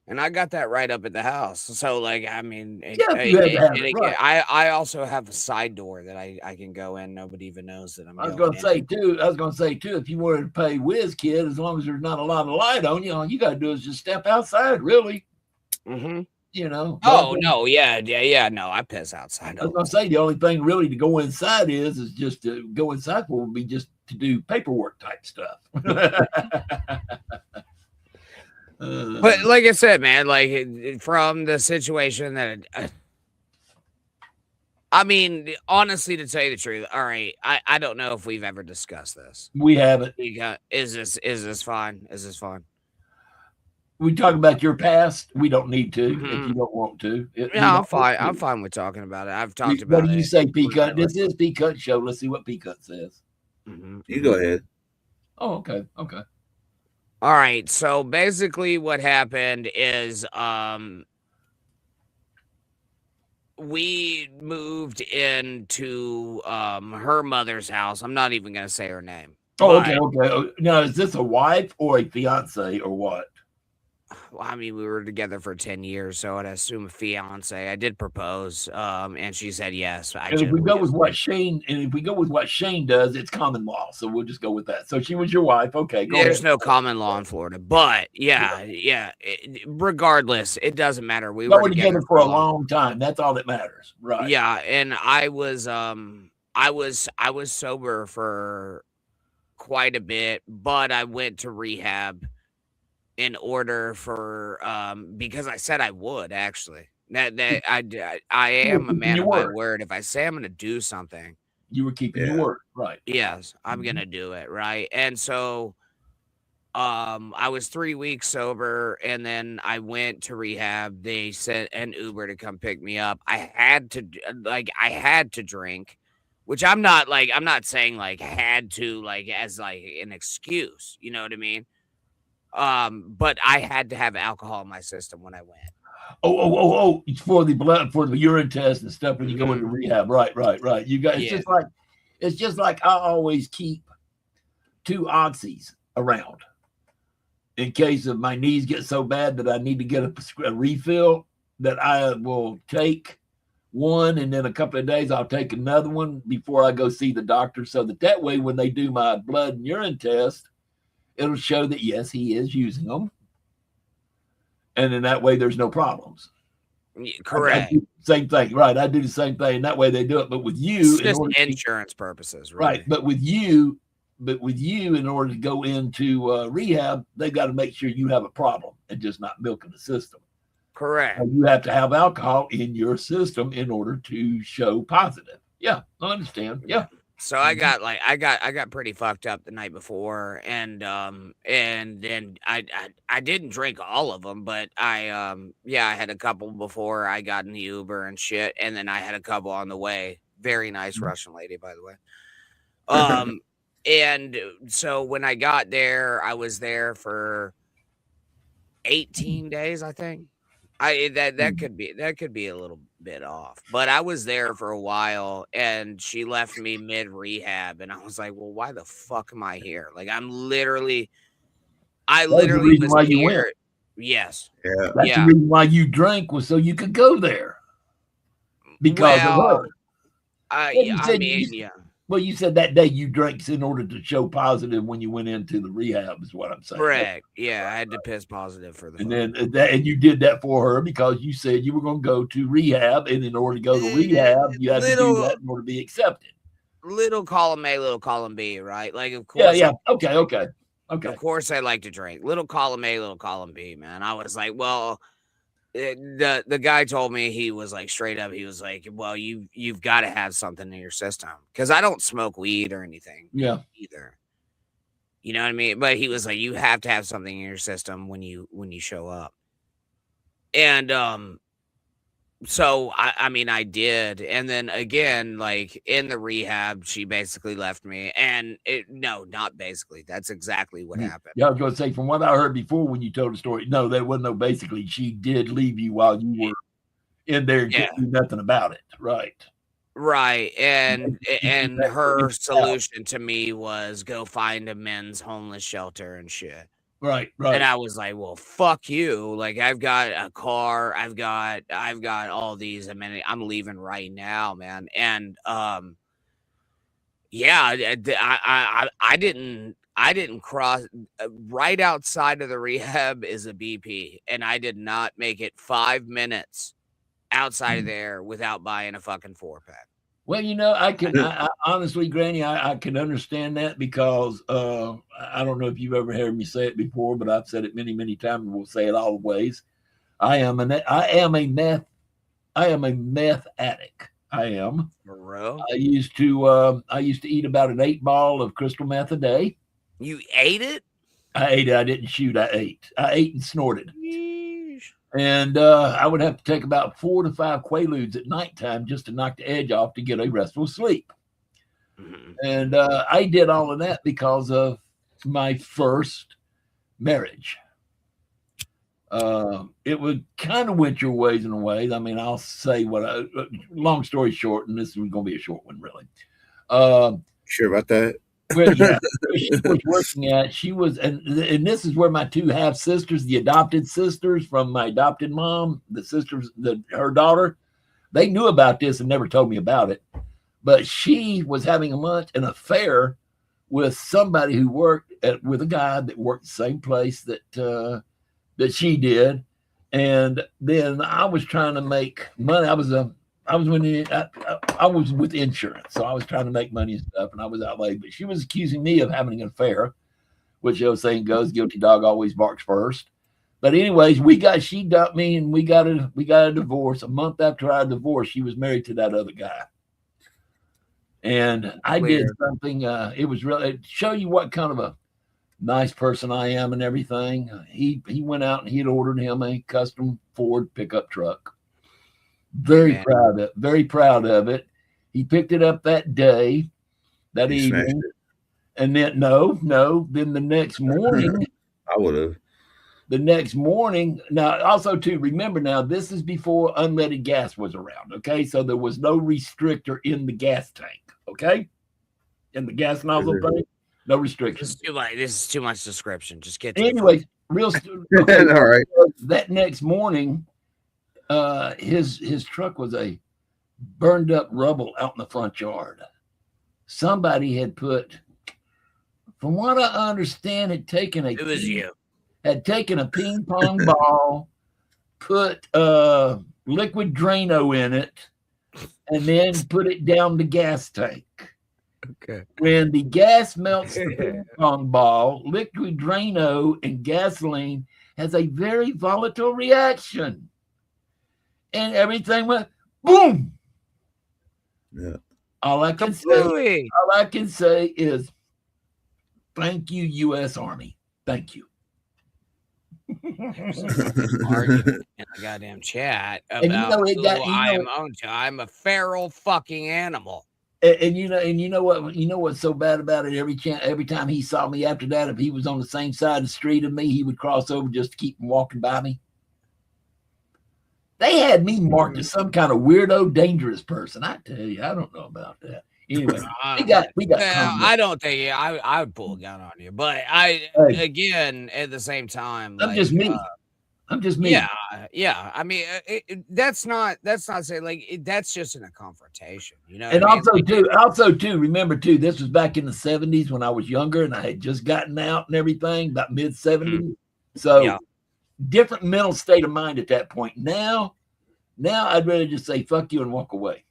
And I got that right up at the house. So, like, I mean, I also have a side door that I can go in. Nobody even knows that I'm. I was going to say too. If you wanted to pay WizKid, as long as there's not a lot of light on you, all you got to do is just step outside. Really. Mm-hmm. Oh no, yeah. No, I piss outside. I was going to say the only thing really to go inside is just to go inside would be just to do paperwork type stuff. But like I said, man, like from the situation that I mean, honestly, to tell you the truth, all right, I don't know if we've ever discussed this. We haven't. Is this fine? Is this fine? We talk about your past. We don't need to if you don't want to. I'm fine. I'm fine with talking about it. I've talked about it. What do you say, P-Cut? This is P-Cut show. Let's see what P-Cut says. Mm-hmm. You go ahead. Oh, okay. All right. So basically what happened is we moved into her mother's house. I'm not even going to say her name. Oh, okay. Now, is this a wife or a fiance or what? Well, I mean, we were together for 10 years, so I'd assume a fiance. I did propose, and she said yes. If we go with what Shane does, it's common law, so we'll just go with that. So she was your wife, okay? There's no common law in Florida, but yeah. Regardless, it doesn't matter. We were together for a long time. That's all that matters, right? Yeah, and I was sober for quite a bit, but I went to rehab in order for because I said I would actually. That I am a man of my word. If I say I'm going to do something, you were keeping your word, right? Yes, I'm going to do it, right? And so I was 3 weeks sober, and then I went to rehab. They sent an Uber to come pick me up. I had to drink, which I'm not saying like had to like as like an excuse, you know what I mean? But I had to have alcohol in my system when I went. It's for the blood, for the urine test and stuff when you go into rehab. Right. You got it's just like I always keep 2 oxys around in case of my knees get so bad that I need to get a refill, that I will take one, and then a couple of days I'll take another one before I go see the doctor, so that way when they do my blood and urine test, it'll show that yes, he is using them, and then that way there's no problems. Correct. Same thing, right? I do the same thing. That way they do it, but with you, it's just insurance purposes, right? But with you, in order to go into rehab, they've got to make sure you have a problem and just not milking the system. Correct. You have to have alcohol in your system in order to show positive. Yeah, I understand. Yeah. So I got pretty fucked up the night before, and then I didn't drink all of them, but I had a couple before I got in the Uber and shit, and then I had a couple on the way. Very nice Russian lady, by the way. And so when I got there, I was there for 18 days, I think. That could be a little bit off, but I was there for a while, and she left me mid rehab, and I was like, well, why the fuck am I here? Like, I literally was here. Yes. Yeah. That's the reason why you drank, was so you could go there. Because of her. Well, you said that day you drank in order to show positive when you went into the rehab, is what I'm saying. Correct. Yeah, I had to piss positive for the. And you did that for her because you said you were going to go to rehab, and in order to go to rehab, you had to do that in order to be accepted. Little column A, little column B, right? Like, of course. Yeah. Okay. Of course, I like to drink. Little column A, little column B, man. I was like, well. The guy told me, he was like, straight up, he was like, well, you've got to have something in your system, because I don't smoke weed or anything either, you know what I mean? But he was like, you have to have something in your system when you show up. And so I mean, I did. And then again, like in the rehab, she basically left me. And no, not basically. That's exactly what happened. Yeah, I was going to say, from what I heard before when you told the story, no, there wasn't no basically. She did leave you while you were in there and didn't do nothing about it. Right. Right. And her solution to me was go find a men's homeless shelter and shit. Right. And I was like, well, fuck you. Like, I've got a car. I've got all these amenities. I'm leaving right now, man. And I didn't cross. Right outside of the rehab is a BP, and I did not make it 5 minutes outside of there without buying a fucking 4-pack. Well, you know, I honestly, Granny, I can understand that, because I don't know if you've ever heard me say it before, but I've said it many, many times, and we'll say it always. I am a meth addict. I am. Bro. I used to eat about an 8-ball of crystal meth a day. You ate it? I ate it. I didn't shoot. I ate and snorted. And I would have to take about 4 to 5 Quaaludes at nighttime just to knock the edge off to get a restful sleep. Mm-hmm. And I did all of that because of my first marriage. It would kind of went your ways in a way. I mean, I'll say long story short, and this is going to be a short one, really. Sure about that? Where she was working at, she was, and this is where my 2 half sisters, the adopted sisters from my adopted mom, the sisters, her daughter, they knew about this and never told me about it. But she was having an affair with somebody who worked with a guy that worked the same place that she did. And then I was trying to make money. I was with insurance, so I was trying to make money and stuff, and I was out late. But she was accusing me of having an affair, which the old saying goes, guilty dog always barks first. But anyways, she dumped me, and we got a divorce. A month after our divorce, she was married to that other guy. And I did something, it was really, show you what kind of a nice person I am and everything. He went out and he had ordered him a custom Ford pickup truck. Very proud of it. He picked it up that day, that evening. And then then the next morning, I would have. The next morning, now also too, remember now, this is before unleaded gas was around. Okay, so there was no restrictor in the gas tank. Okay, in the gas nozzle tank, no restrictions. This is too much description. Just get to Anyway, okay, All right. that next morning, his truck was a burned up rubble out in the front yard. Somebody had put, from what I understand, had taken a ping pong ball, put liquid Drano in it, and then put it down the gas tank. Okay. When the gas melts the ping pong ball, liquid Drano and gasoline has a very volatile reaction. And everything went boom. Yeah. All I can say is thank you, U.S. Army. Thank you. Arguing in the goddamn chat about I'm a feral fucking animal. And you know what's so bad about it? Every time he saw me after that, if he was on the same side of the street of me, he would cross over just to keep him walking by me. They had me marked as some kind of weirdo, dangerous person. I tell you, I don't know about that. Anyway, we got. Well, I don't think I would pull a gun on you, but again at the same time, I'm just me. I'm just me. Yeah. I mean, that's not saying like that's just in a confrontation, you know. And also too, remember too, this was back in the 70s when I was younger and I had just gotten out and everything, about mid 70s. So different mental state of mind at that point. Now I'd rather just say fuck you and walk away.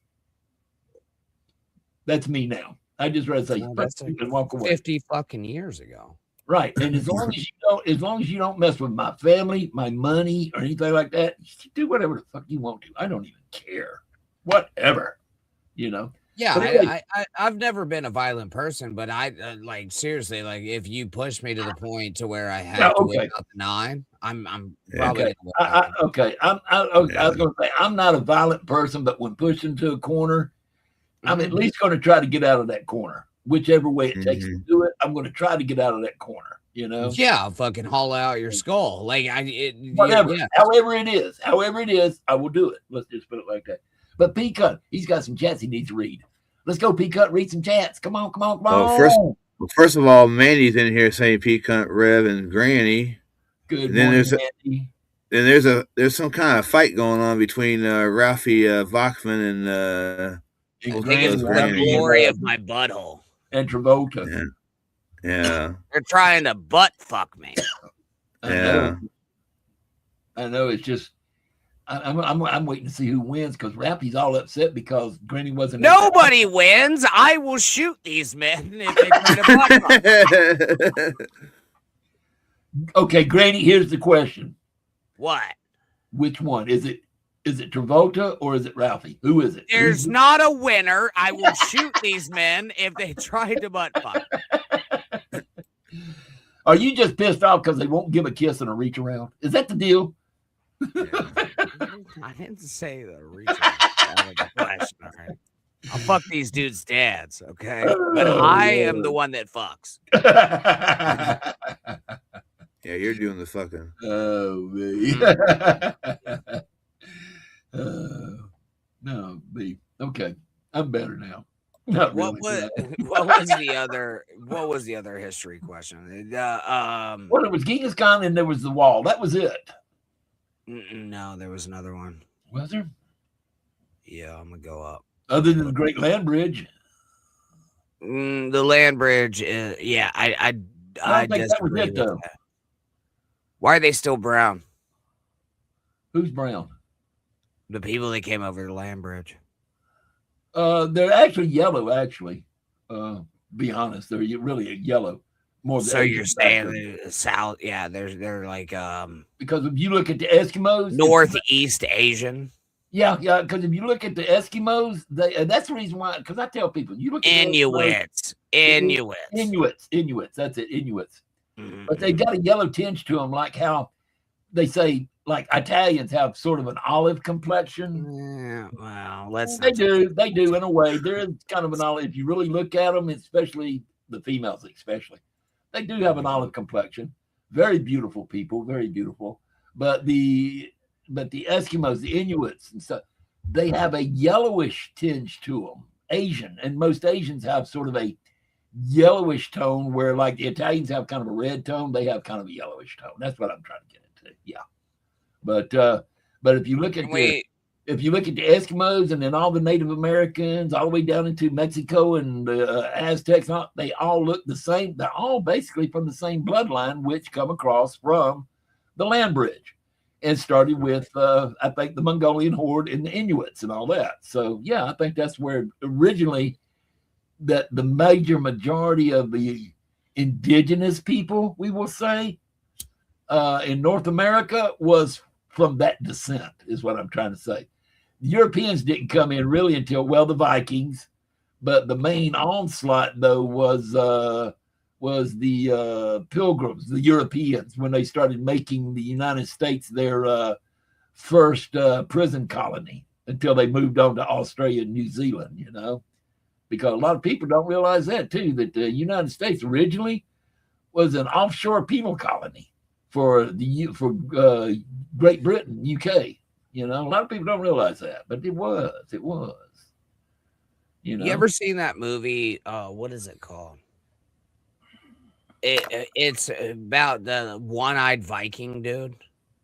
That's me now. I just rather say fuck you and walk away. 50 fucking years ago. Right. And as long as you don't mess with my family, my money, or anything like that, you do whatever the fuck you want to. I don't even care. Whatever. You know? Yeah, anyway, I've never been a violent person, but I like seriously, like if you push me to the point to where I have to whip out the 9, I'm probably okay. I was going to say I'm not a violent person, but when pushed into a corner, I'm at least going to try to get out of that corner. Whichever way it takes to do it, I'm going to try to get out of that corner, you know? Yeah, I'll fucking haul out your skull. Like, whatever. Yeah. However it is, I will do it. Let's just put it like that. But P-Cut, he's got some chats he needs to read. Let's go, P-Cut, read some chats. Come on. First of all, Mandy's in here saying P-Cut, Rev, and Granny. Good morning, Mandy. Then there's some kind of fight going on between Ralphie Bachman and I think it's the glory of my butthole. And Travolta. Yeah. They're trying to butt fuck me. I know. It's just I'm waiting to see who wins because Rappy's all upset because Granny wasn't. Nobody wins. I will shoot these men if they try to butt fuck. Okay, Granny. Here's the question. What? Which one is it? Is it Travolta or is it Ralphie? Who is it? There's not a winner. I will shoot these men if they try to butt fuck. Are you just pissed off because they won't give a kiss and a reach around? Is that the deal? I didn't say the reach around. Question, all right. I'll fuck these dudes' dads, okay? But I am the one that fucks. Yeah, you're doing the fucking. Oh, man. No, B. Okay, I'm better now. What was the other history question? Well, it was Genghis Khan and there was the wall. That was it. No, there was another one. Was there? Yeah, I'm gonna go up. Other than the Great Land Bridge. The land bridge. Yeah, I disagree with that. Why are they still brown? Who's brown? The people that came over the land bridge. They're actually yellow. Actually, be honest, they're really yellow. More. So you're saying the south? Yeah, they're like because if you look at the Eskimos, Northeast Asian. Yeah. Because if you look at the Eskimos, that's the reason why. Because I tell people, you look at Inuits. That's it, Inuits. Mm-hmm. But they got a yellow tinge to them, like how they say, like Italians have sort of an olive complexion. Yeah, well, they do in a way. There is kind of an olive. If you really look at them, especially the females, they do have an olive complexion. Very beautiful people, very beautiful. But the Eskimos, the Inuits and stuff, they have a yellowish tinge to them. Asian, and most Asians have sort of a yellowish tone, where like the Italians have kind of a red tone, they have kind of a yellowish tone. That's what I'm trying to get into. Yeah. But if you look at the Eskimos and then all the Native Americans all the way down into Mexico and the Aztecs, they all look the same. They're all basically from the same bloodline, which come across from the land bridge. And started with, I think, the Mongolian horde and the Inuits and all that. So, yeah, I think that's where originally that the majority of the indigenous people, we will say, in North America was from that descent, is what I'm trying to say. The Europeans didn't come in really until, well, the Vikings. But the main onslaught, though, was the Pilgrims, the Europeans, when they started making the United States their first prison colony until they moved on to Australia and New Zealand, you know, because a lot of people don't realize that too, that the United States originally was an offshore penal colony for Great Britain, UK. You know, a lot of people don't realize that, but it was. You know, you ever seen that movie? What is it called? It's about the one-eyed Viking dude.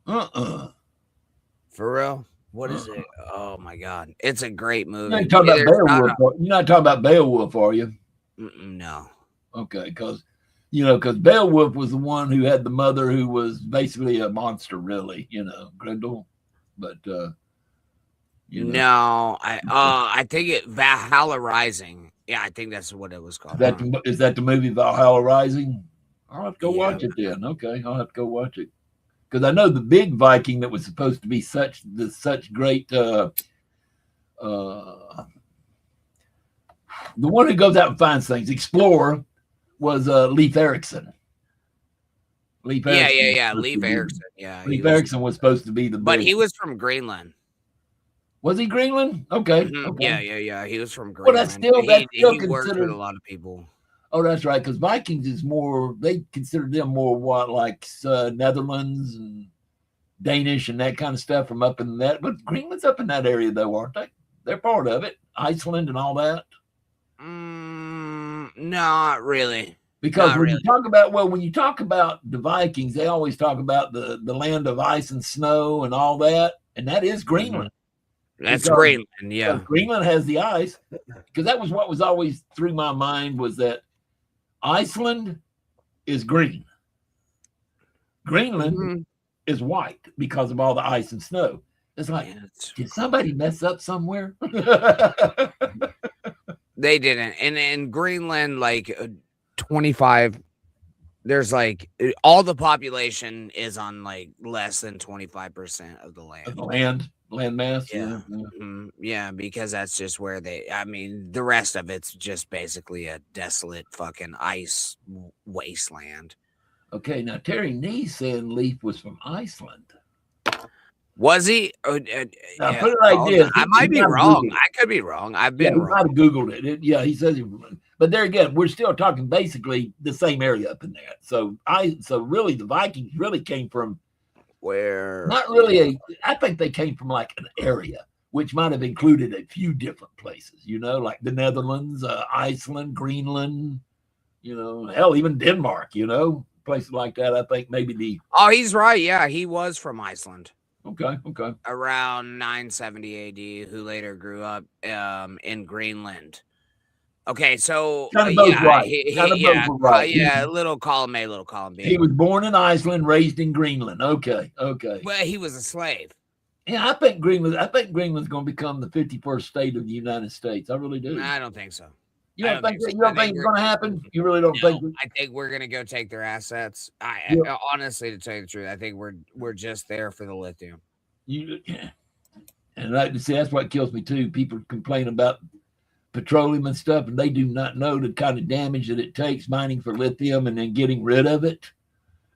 For real? What is it? Oh my god, it's a great movie. You're not talking about Beowulf, are you? No. Okay, because Beowulf was the one who had the mother who was basically a monster, really. You know, Grendel. But no, I think it Valhalla Rising. Yeah, I think that's what it was called. Is that the movie Valhalla Rising? I'll have to go watch it then. Okay, I'll have to go watch it. Because I know the big Viking that was supposed to be such great the one who goes out and finds things, explorer, was Leif Erikson. Leif Erikson. Yeah. Leif Erikson was supposed to be but he was from Greenland. Was he Greenland? Okay. Mm-hmm. Okay. Yeah. He was from Greenland. Well, he worked with a lot of people. Oh, that's right. Because Vikings is more, they consider them more like Netherlands and Danish and that kind of stuff from up in that. But Greenland's up in that area, though, aren't they? They're part of it. Iceland and all that. Not really. Because when you talk about the Vikings, they always talk about the land of ice and snow and all that, and that is Greenland. That's Greenland, yeah. Greenland has the ice, because that was what was always through my mind, was that Iceland is green. Greenland is white because of all the ice and snow. It's like, did somebody mess up somewhere? They didn't. And in Greenland, like 25, there's like all the population is on like less than 25% of the land. Of the land mass. Yeah. Yeah, because that's just where the rest of it's just basically a desolate fucking ice wasteland. Okay, now Terry Nee saying Leif was from Iceland. Was he? Put it like this. I might be wrong. I could be wrong. I've been wrong. I might have Googled it. He says he. But there again, we're still talking basically the same area up in there. So really the Vikings really came from where? Not really I think they came from like an area which might have included a few different places, like the Netherlands, Iceland, Greenland, hell, even Denmark, places like that. I think maybe Oh, he's right. Yeah, he was from Iceland. Okay. Around 970 AD, who later grew up in Greenland. Okay, so kind of little column A, little column B. He was born in Iceland, raised in Greenland. Okay. Well, he was a slave. Yeah, I think Greenland's going to become the 51st state of the United States. I really do. I don't think so. You don't think it's going to happen? You really don't think? I think we're going to go take their assets. Honestly, to tell you the truth, I think we're just there for the lithium. And that's what kills me too. People complain about petroleum and stuff, and they do not know the kind of damage that it takes mining for lithium and then getting rid of it.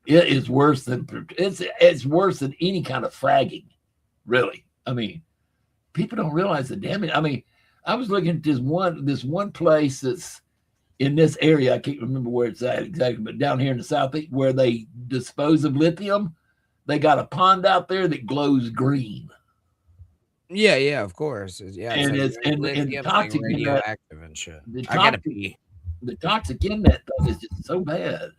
It is worse than it's worse than any kind of fragging, really. I mean, people don't realize the damage. I mean, I was looking at this one place that's in this area, I can't remember where it's at exactly, but down here in the southeast where they dispose of lithium, they got a pond out there that glows green. Yeah, of course. Yeah, And it's and lithium's, toxic in that. radioactive and shit. The I gotta toxic, pee. the toxic in that thing is just so bad.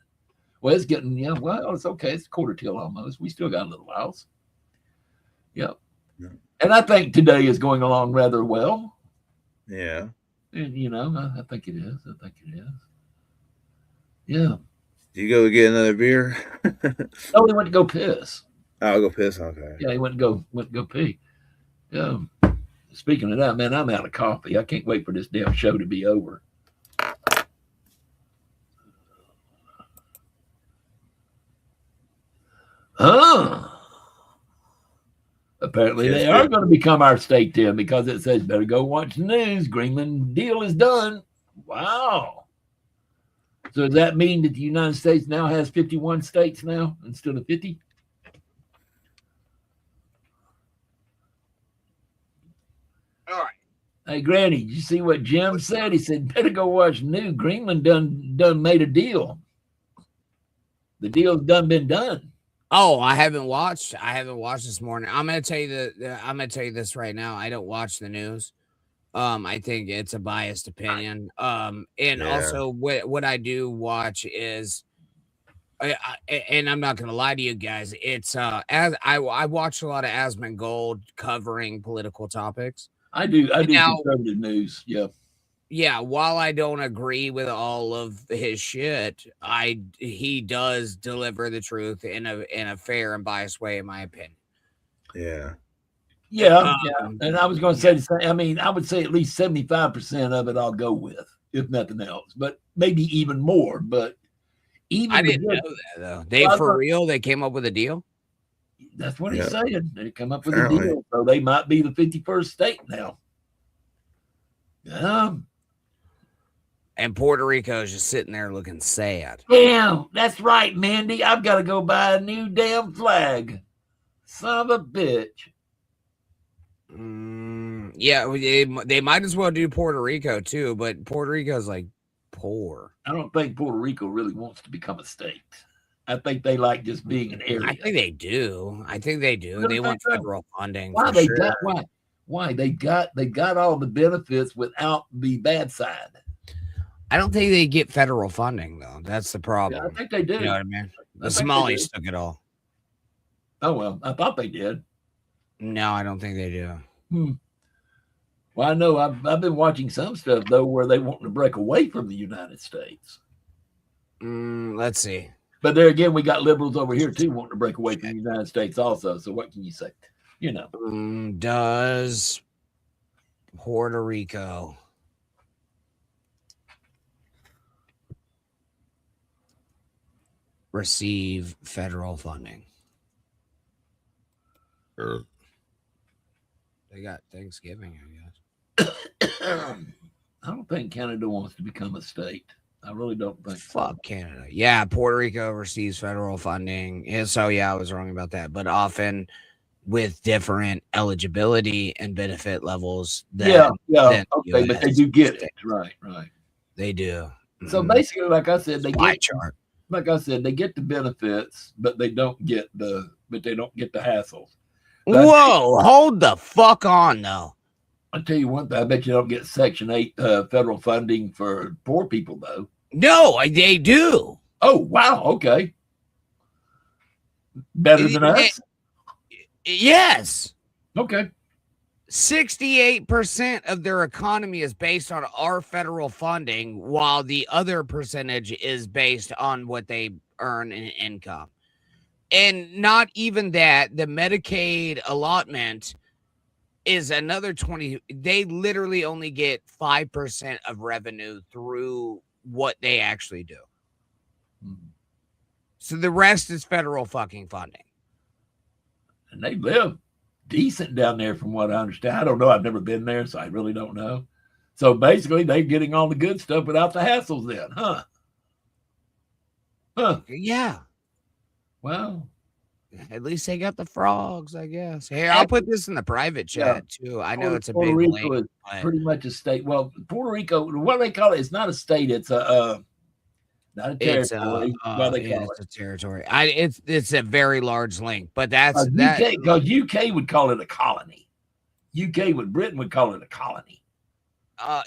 Well, it's getting, well, it's okay. It's quarter till almost. We still got a little whiles. Yep. Yeah. And I think today is going along rather well. Yeah. And, I think it is. Yeah. Do you go get another beer? Oh, he went to go piss. I'll go piss. Okay. Yeah, he went to go pee. Yeah. Speaking of that, man, I'm out of coffee. I can't wait for this damn show to be over. Apparently they are going to become our state then because it says better go watch the news. Greenland deal is done. Wow. So does that mean that the United States now has 51 states now instead of 50? All right. Hey, Granny, did you see what Jim said? He said, better go watch the news. Greenland done made a deal. The deal's been done. Oh, I haven't watched this morning. I'm gonna tell you this right now. I don't watch the news. I think it's a biased opinion. And also what I do watch is, and I'm not gonna lie to you guys, it's as I watch a lot of Asmongold covering political topics. I do Now, conservative news. Yeah. Yeah, while I don't agree with all of his shit, he does deliver the truth in a fair and biased way, in my opinion. Yeah. Yeah. And I was going to say the same. I mean, I would say at least 75% of it I'll go with, if nothing else, but maybe even more. But even I didn't know that though. They came up with a deal. That's what he's saying. They come up with a deal, so they might be the 51st state now. And Puerto Rico is just sitting there looking sad. Damn, that's right, Mandy. I've got to go buy a new damn flag. Son of a bitch. Yeah, they might as well do Puerto Rico too, but Puerto Rico's like poor. I don't think Puerto Rico really wants to become a state. I think they like just being an area. I think they do. They want federal funding. Why they got why they got all the benefits without the bad side. I don't think they get federal funding though. That's the problem. Yeah, I think they do. You know what I mean? The Somalis took it all. Oh well, I thought they did. No, I don't think they do. Well, I know I've been watching some stuff though where they want to break away from the United States. Let's see. But there again, we got liberals over here too wanting to break away from the United States also. So what can you say? Does Puerto Rico receive federal funding? They got Thanksgiving, I guess. I don't think Canada wants to become a state. I really don't think. Fuck Canada. Yeah, Puerto Rico receives federal funding. And so yeah, I was wrong about that. But often with different eligibility and benefit levels. Okay, but they do get it. Right. They do. So basically, like I said, they get chart. Like I said, they get the benefits, but they don't get the hassles. Whoa, hold the fuck on though. I'll tell you one thing, I bet you don't get Section 8 federal funding for poor people though. No, they do. Oh, wow. Okay. Better than us? Yes. Okay. 68% of their economy is based on our federal funding, while the other percentage is based on what they earn in income. And not even that, the Medicaid allotment is another 20. They literally only get 5% of revenue through what they actually do. So the rest is federal fucking funding. And they live decent down there from what I understand. I don't know. I've never been there, so I really don't know. So basically, they're getting all the good stuff without the hassles then, huh? Yeah. Well, At least they got the frogs, I guess. Here, I'll put this in the private chat too. I know it's a Puerto big Rico link, is but pretty much a state. Well, Puerto Rico, what do they call it? It's not a state. It's a not a territory. What do they call it's a territory. It's a very large link, but that's it? that. UK, because UK would call it a colony. Britain would call it a colony.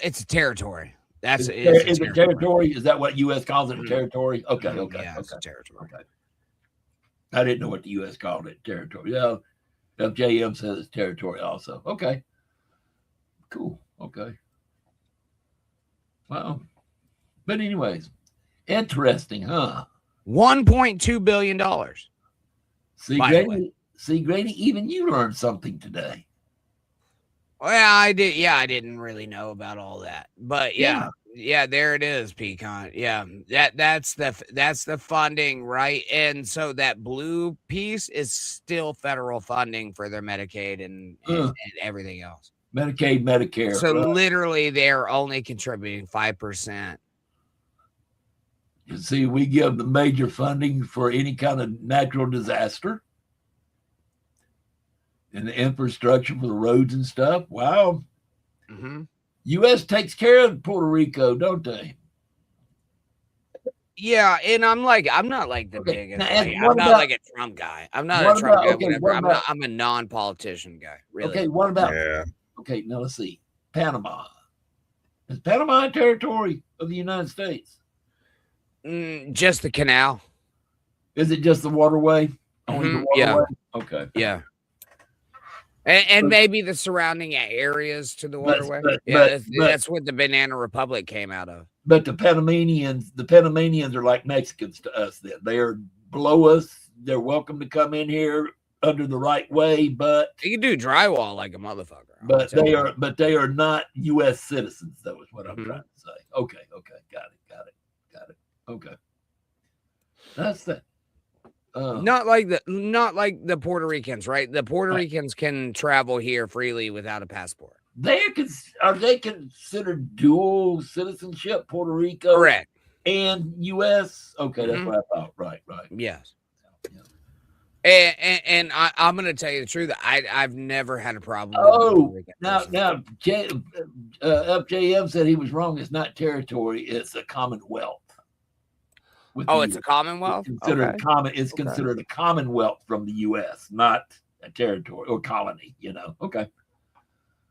It's a territory. That's Is it territory? Is that what U.S. calls it? A territory? Okay, Mhm. okay, Yeah, it's okay. a territory. Okay. I didn't know what the U.S. called it. Territory. Yeah, FJM says it's territory also. Okay. Cool. Okay. Wow. But anyways, interesting, huh? $1.2 billion. See, By the Grady, even you learned something today. Well, I did. Yeah, I didn't really know about all that, but yeah, there it is, Pecan. Yeah, that's the funding, right? And so that blue piece is still federal funding for their Medicaid and everything else. Medicaid, Medicare. So literally, they're only contributing 5%. You see, we give the major funding for any kind of natural disaster. And the infrastructure for the roads and stuff. Wow. Mm-hmm. U.S. takes care of Puerto Rico, don't they? Yeah, and I'm not like the Okay, biggest. now, Like, what I'm not about- like a Trump guy. I'm not what a Trump about- guy. okay, Whatever. what about- I'm a non-politician guy. Really. Okay, what about? Yeah. Okay, now let's see. Panama. Is Panama a territory of the United States? Just the canal. Is it just the waterway? Only the Mhm, yeah. waterway? Okay. Yeah. And maybe the surrounding areas to the But- waterway. but- Yeah, but- that's what the Banana Republic came out of. But the Panamanians are like Mexicans to us. Then they are below us. They're welcome to come in here under the right way, but You can do drywall like a motherfucker. I'll but tell they you. are not U.S. citizens. Though is what I'm Mhm. trying to say. Okay, got it. Okay, that's that. Not like the Puerto Ricans, right? The Puerto Ricans can travel here freely without a passport. Are they considered dual citizenship, Puerto Rico Correct. and U.S.? Okay, that's Mhm. what I thought. Right. Yes. Yeah. And I'm going to tell you the truth. I've never had a problem. with the Puerto Oh, Rican now, person. FJM said he was wrong. It's not territory; it's a commonwealth. With Oh, the it's a US. commonwealth. It's considered Okay. common. It's Okay. considered a commonwealth from the U.S., not a territory or colony. Okay.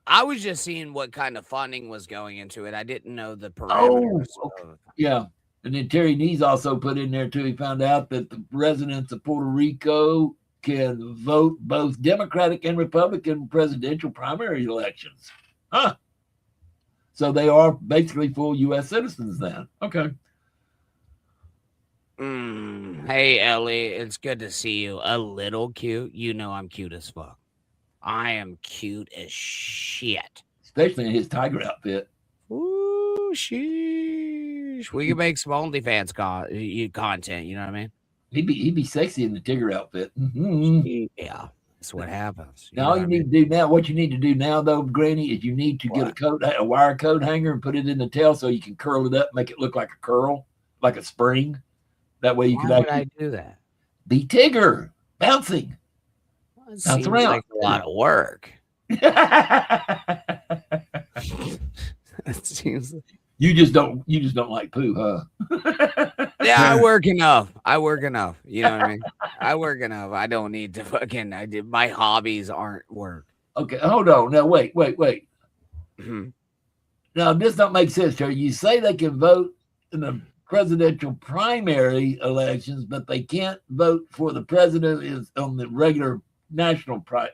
I was just seeing what kind of funding was going into it. I didn't know the Oh, parameters. okay. of- Yeah. And then Terry Nees also put in there too. He found out that the residents of Puerto Rico can vote both Democratic and Republican presidential primary elections. Huh. So they are basically full U.S. citizens then. Okay. Hey, Ellie, it's good to see you. A little cute. You know I'm cute as fuck. I am cute as shit. Especially in his tiger outfit. Ooh, sheesh. We can make some OnlyFans content. You know what I mean? He'd be sexy in the Tigger outfit. Mhm. Yeah, that's what happens. Now, all you need to do now, what you need to do now, though, Granny, is you need to get a wire coat hanger and put it in the tail so you can curl it up, make it look like a curl, like a spring. That way you Why can would actually I do that? be Tigger bouncing. It Bounce seems around. like a lot of work. You It seems. just don't like poo, huh? Yeah, I work enough. You know what I mean? I work enough. I don't need to fucking. My hobbies aren't work. Okay, hold on. Now wait. Mhm. Now this don't make sense, Terry. You say they can vote in the presidential primary elections, but they can't vote for the president is on the regular national price.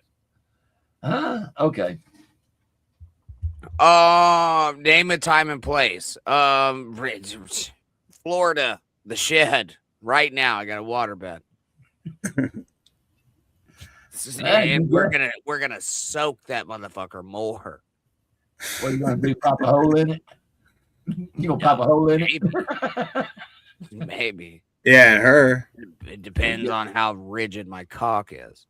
Huh? Okay. Name a time and place. Florida, the shed. Right now, I got a waterbed. And we're gonna soak that motherfucker more. What are you gonna do? Pop a hole in it? You gonna pop a hole in it? Maybe. Yeah, and her. It depends on how rigid my cock is.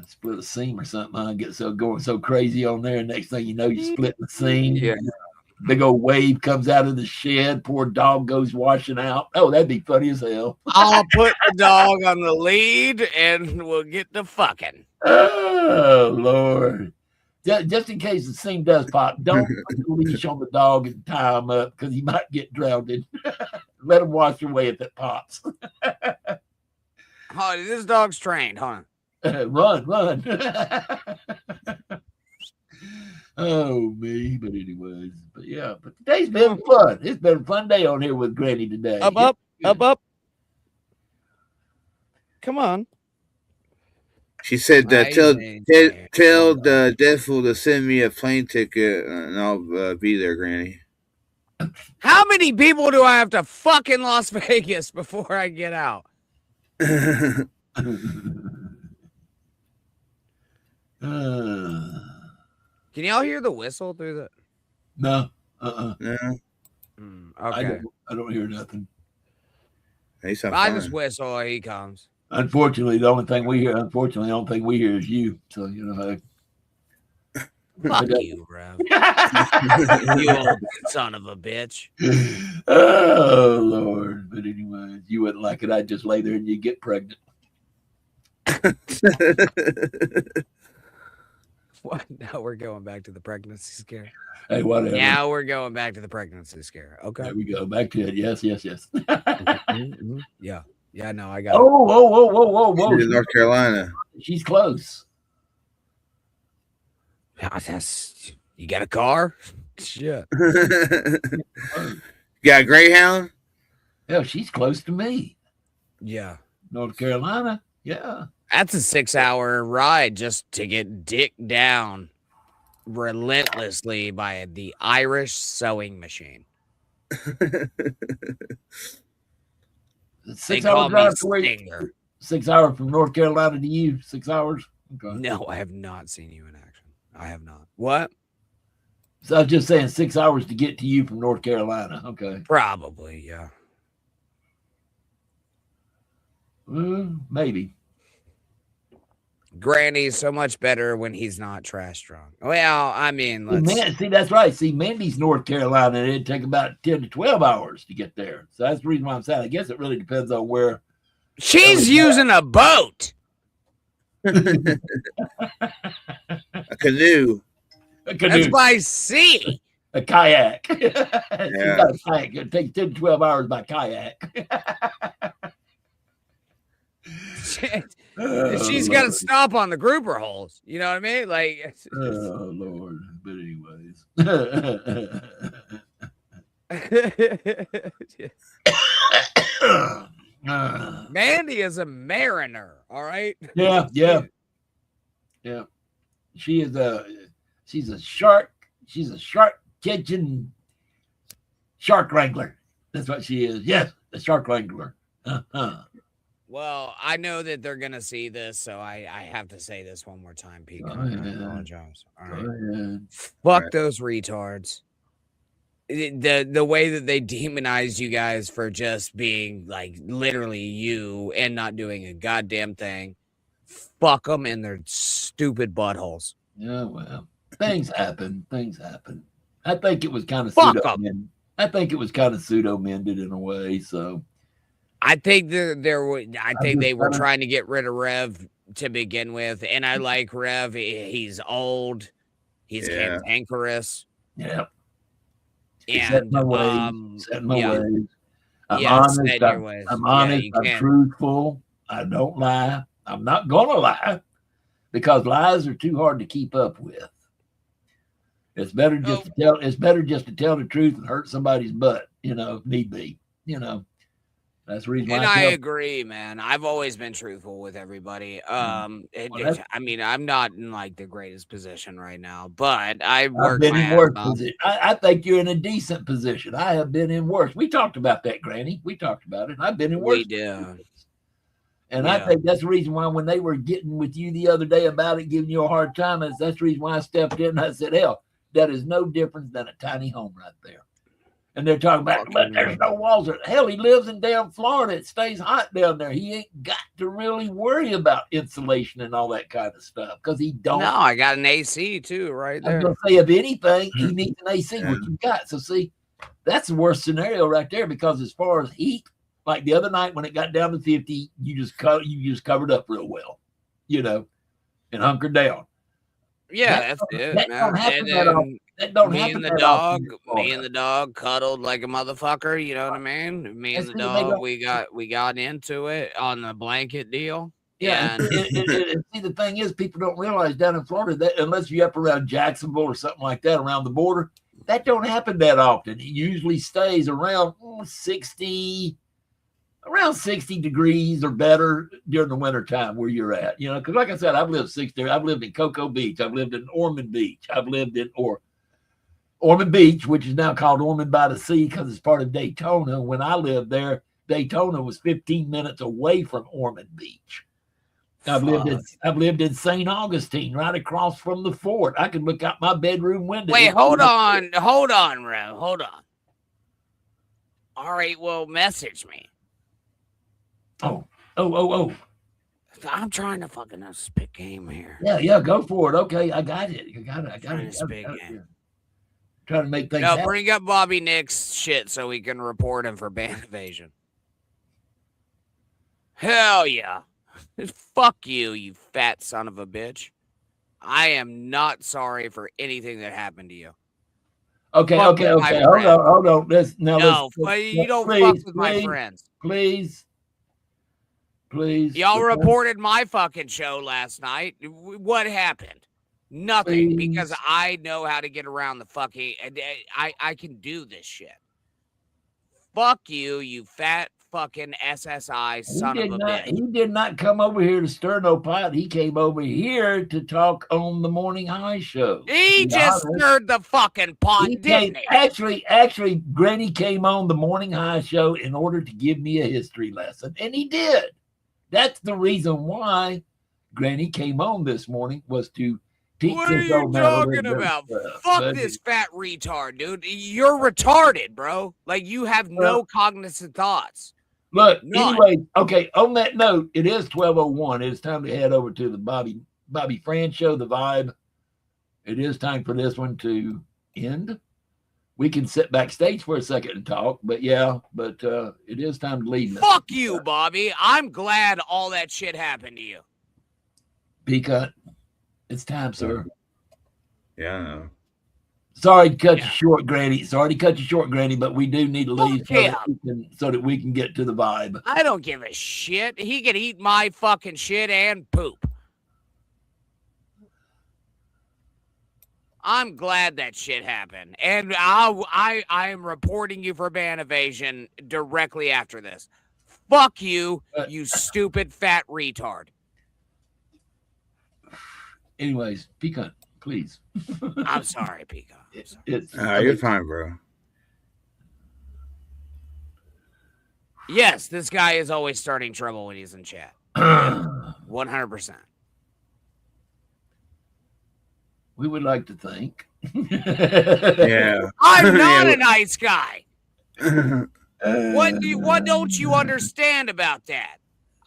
Split a seam or something. I get going so crazy on there. Next thing you know, you split the seam. Yeah. Big old wave comes out of the shed. Poor dog goes washing out. Oh, that'd be funny as hell. I'll put the dog on the lead and we'll get to fucking. Oh, Lord. Just in case the scene does pop, don't put the leash on the dog and tie him up because he might get drowned. Let him wash away if it pops. Oh, this dog's trained, huh? Run. Oh, me. But anyways, but today's been fun. It's been a fun day on here with Granny today. Up. Come on. She said, tell Deadpool to send me a plane ticket and I'll be there, Granny. How many people do I have to fuck in Las Vegas before I get out? Can y'all hear the whistle through the? No. No. Okay. I don't hear nothing. Hey, I just whistle. He comes. Unfortunately, the only thing we hear is you. So you know. Fuck you, bro. You old son of a bitch. Oh, Lord. But anyways, you wouldn't like it. I'd just lay there and you get pregnant. What? Now we're going back to the pregnancy scare. Hey, whatever. Now we're going back to the pregnancy scare. Okay. There we go. Back to it. Yes. Mm-hmm. Yeah. Yeah, no, I got it. Whoa. She's in North Carolina. She's close. You got a car? Shit. You got a Greyhound? Yeah, she's close to me. Yeah. North Carolina. Yeah. That's a 6-hour ride just to get dicked down relentlessly by the Irish sewing machine. 6 hour drive to where 6 hours from North Carolina to you. 6 hours. Okay. No, I have not seen you in action. I have not. What? So I was just saying 6 hours to get to you from North Carolina. Okay. Probably, yeah. Maybe. Granny's so much better when he's not trash drunk. Well, I mean, see, that's right. See, Mandy's North Carolina, and it'd take about 10 to 12 hours to get there. So that's the reason why I'm saying. I guess it really depends on where. She's using a boat. A canoe. That's by sea. A kayak. Yeah. Got a kayak. It takes 10 to 12 hours by kayak. She's got to stop on the grouper holes. You know what I mean? Like, oh, Lord. But anyways. Mandy is a mariner. All right. Yeah. She's a shark. She's a shark catching shark wrangler. That's what she is. Yes, a shark wrangler. Well, I know that they're gonna see this, so I have to say this one more time, Pete. I apologize. All right. Fuck those retards. The way that they demonize you guys for just being like literally you and not doing a goddamn thing. Fuck them in their stupid buttholes. Yeah, well, things happen. I think it was kind of pseudo-mended. I think it was kind of pseudo-mended in a way. So I think they were trying to get rid of Rev to begin with, and I like Rev. He's old. He's cantankerous. Yeah. And set my ways. I'm honest. I'm truthful. I don't lie. I'm not gonna lie because lies are too hard to keep up with. It's better just to tell. It's better just to tell the truth and hurt somebody's butt. If need be. That's the reason why. And I agree, man. I've always been truthful with everybody. I mean, I'm not in like the greatest position right now, but I've been in worse position. I think you're in a decent position. I have been in worse. We talked about that, Granny. We talked about it. I've been in worse. We did. And I think that's the reason why when they were getting with you the other day about it, giving you a hard time, that's the reason why I stepped in and I said, hell, that is no different than a tiny home right there. And they're talking about, but there's no walls there. Hell, he lives in damn Florida. It stays hot down there. He ain't got to really worry about insulation and all that kind of stuff because he don't. No, I got an AC too, right I was there. going to say, if anything, he needs an AC, which you got. So, see, that's the worst scenario right there because as far as heat, like the other night when it got down to 50, you just covered up real well, you know, and hunkered down. Yeah, that's it, that man. don't happen And that then often. That don't me happen and the that dog, often in me and the dog cuddled like a motherfucker. You know what I mean? Me and the dog, we got into it on the blanket deal. Yeah, And and see, the thing is, people don't realize down in Florida that unless you're up around Jacksonville or something like that, around the border, that don't happen that often. It usually stays around 60 degrees or better during the wintertime where you're at. You know, because like I said, I've lived in Cocoa Beach, I've lived in Ormond Beach, I've lived in Ormond Beach, which is now called Ormond by the Sea because it's part of Daytona. When I lived there, Daytona was 15 minutes away from Ormond Beach. I've lived in St. Augustine, right across from the fort. I could look out my bedroom window. wait, hold on, Ro. Hold on. All right, well, message me. Oh. I'm trying to fucking spit game here. Yeah, go for it. Okay, I got it. I got Trying it. to spit game. Trying to make things No, happen. bring up Bobby Nick's shit so we can report him for ban evasion. Hell yeah. Fuck you, you fat son of a bitch. I am not sorry for anything that happened to you. Okay. Fuck with my friend. Hold on. You don't fuck with my friends. Please. Y'all reported my fucking show last night. What happened? Nothing, because I know how to get around the fucking. I can do this shit. Fuck you, you fat fucking SSI son of a bitch. He did not come over here to stir no pot. He came over here to talk on the Morning High show. He just stirred the fucking pot, didn't he? Actually, Granny came on the Morning High show in order to give me a history lesson, and he did. That's the reason why Granny came on this morning, was to teach What are this you old man talking about? Fuck this fat retard, dude. You're retarded, bro. Like, you have no cognizant thoughts. Look, None. anyway, okay, on that note, it is 12:01. It's time to head over to the Bobby Fran show, The Vibe. It is time for this one to end. We can sit backstage for a second and talk, but it is time to leave. Fuck you, Bobby. I'm glad all that shit happened to you. Peacock, it's time, sir. Yeah, I know. Sorry to cut you short, Granny. But we do need to leave Fuck so that we can get to the vibe. I don't give a shit. He can eat my fucking shit and poop. I'm glad that shit happened. And I am reporting you for ban evasion directly after this. Fuck you, you stupid fat retard. Anyways, Peacock, please. I'm sorry, Peacock. You're fine, bro. Yes, this guy is always starting trouble when he's in chat. 100%. We would like to think. Yeah. I'm not a nice guy. What don't you understand about that?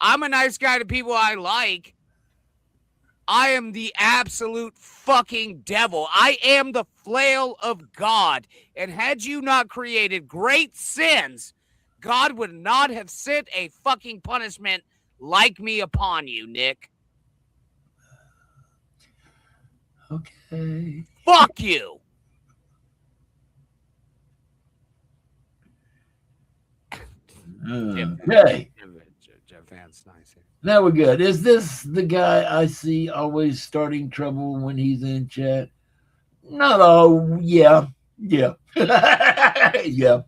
I'm a nice guy to people I like. I am the absolute fucking devil. I am the flail of God. And had you not created great sins, God would not have sent a fucking punishment like me upon you, Nick. Okay. Fuck you. Okay. Jeff nice. Now we're good. Is this the guy I see always starting trouble when he's in chat? Not all. Yeah. Yeah. Yeah.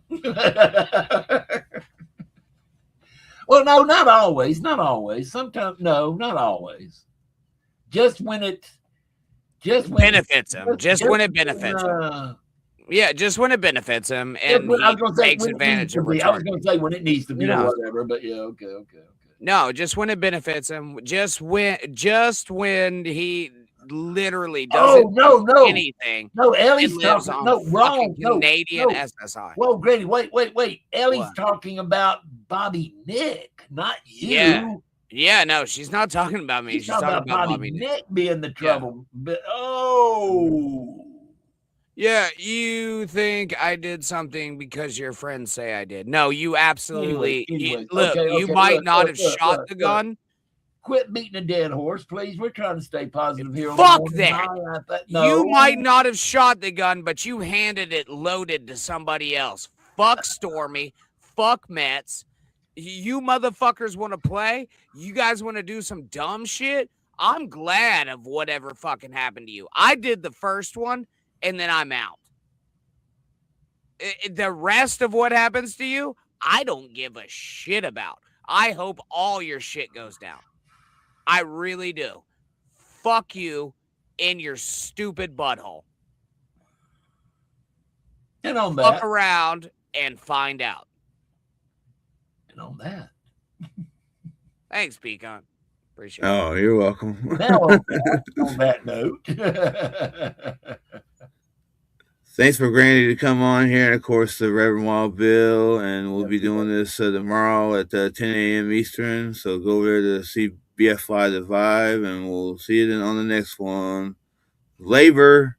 Well, no, not always. Not always. Sometimes, no, not always. Just when it benefits him. Just when it benefits him. Yeah, just when it benefits him and he takes advantage of it. I was going to say when it needs to be or whatever, but yeah, okay. No, just when it benefits him. Just when he literally Oh, doesn't no, do no. anything. No, It Ellie's lives talking. on No, wrong. fucking No, Canadian no. SSI. Whoa, Grady, wait. Ellie's What? talking about Bobby Nick, not you. Yeah. Yeah, no, she's not talking about me. She's She's talking talking about about Bobby Bobby. Nick being the trouble. But, oh. Yeah, you think I did something because your friends say I did. No, you absolutely Anyways, look, okay, you okay, might look, not look, have look, shot look, the look. gun. Quit beating a dead horse, please. We're trying to stay positive here. Fuck on the that. morning high. You No. might not have shot the gun, but you handed it loaded to somebody else. Fuck Stormy. Fuck Mets. You motherfuckers want to play? You guys want to do some dumb shit? I'm glad of whatever fucking happened to you. I did the first one, and then I'm out. The rest of what happens to you, I don't give a shit about. I hope all your shit goes down. I really do. Fuck you in your stupid butthole. And on Fuck that. around and find out. And on that. Thanks, Pecan. Appreciate it. Oh, you're welcome. Now on that note. Thanks for Granny to come on here, and of course the Reverend Wild Bill, and we'll be doing this tomorrow at 10 a.m. Eastern. So go over there to see BFI the Vibe, and we'll see you on the next one. Labor.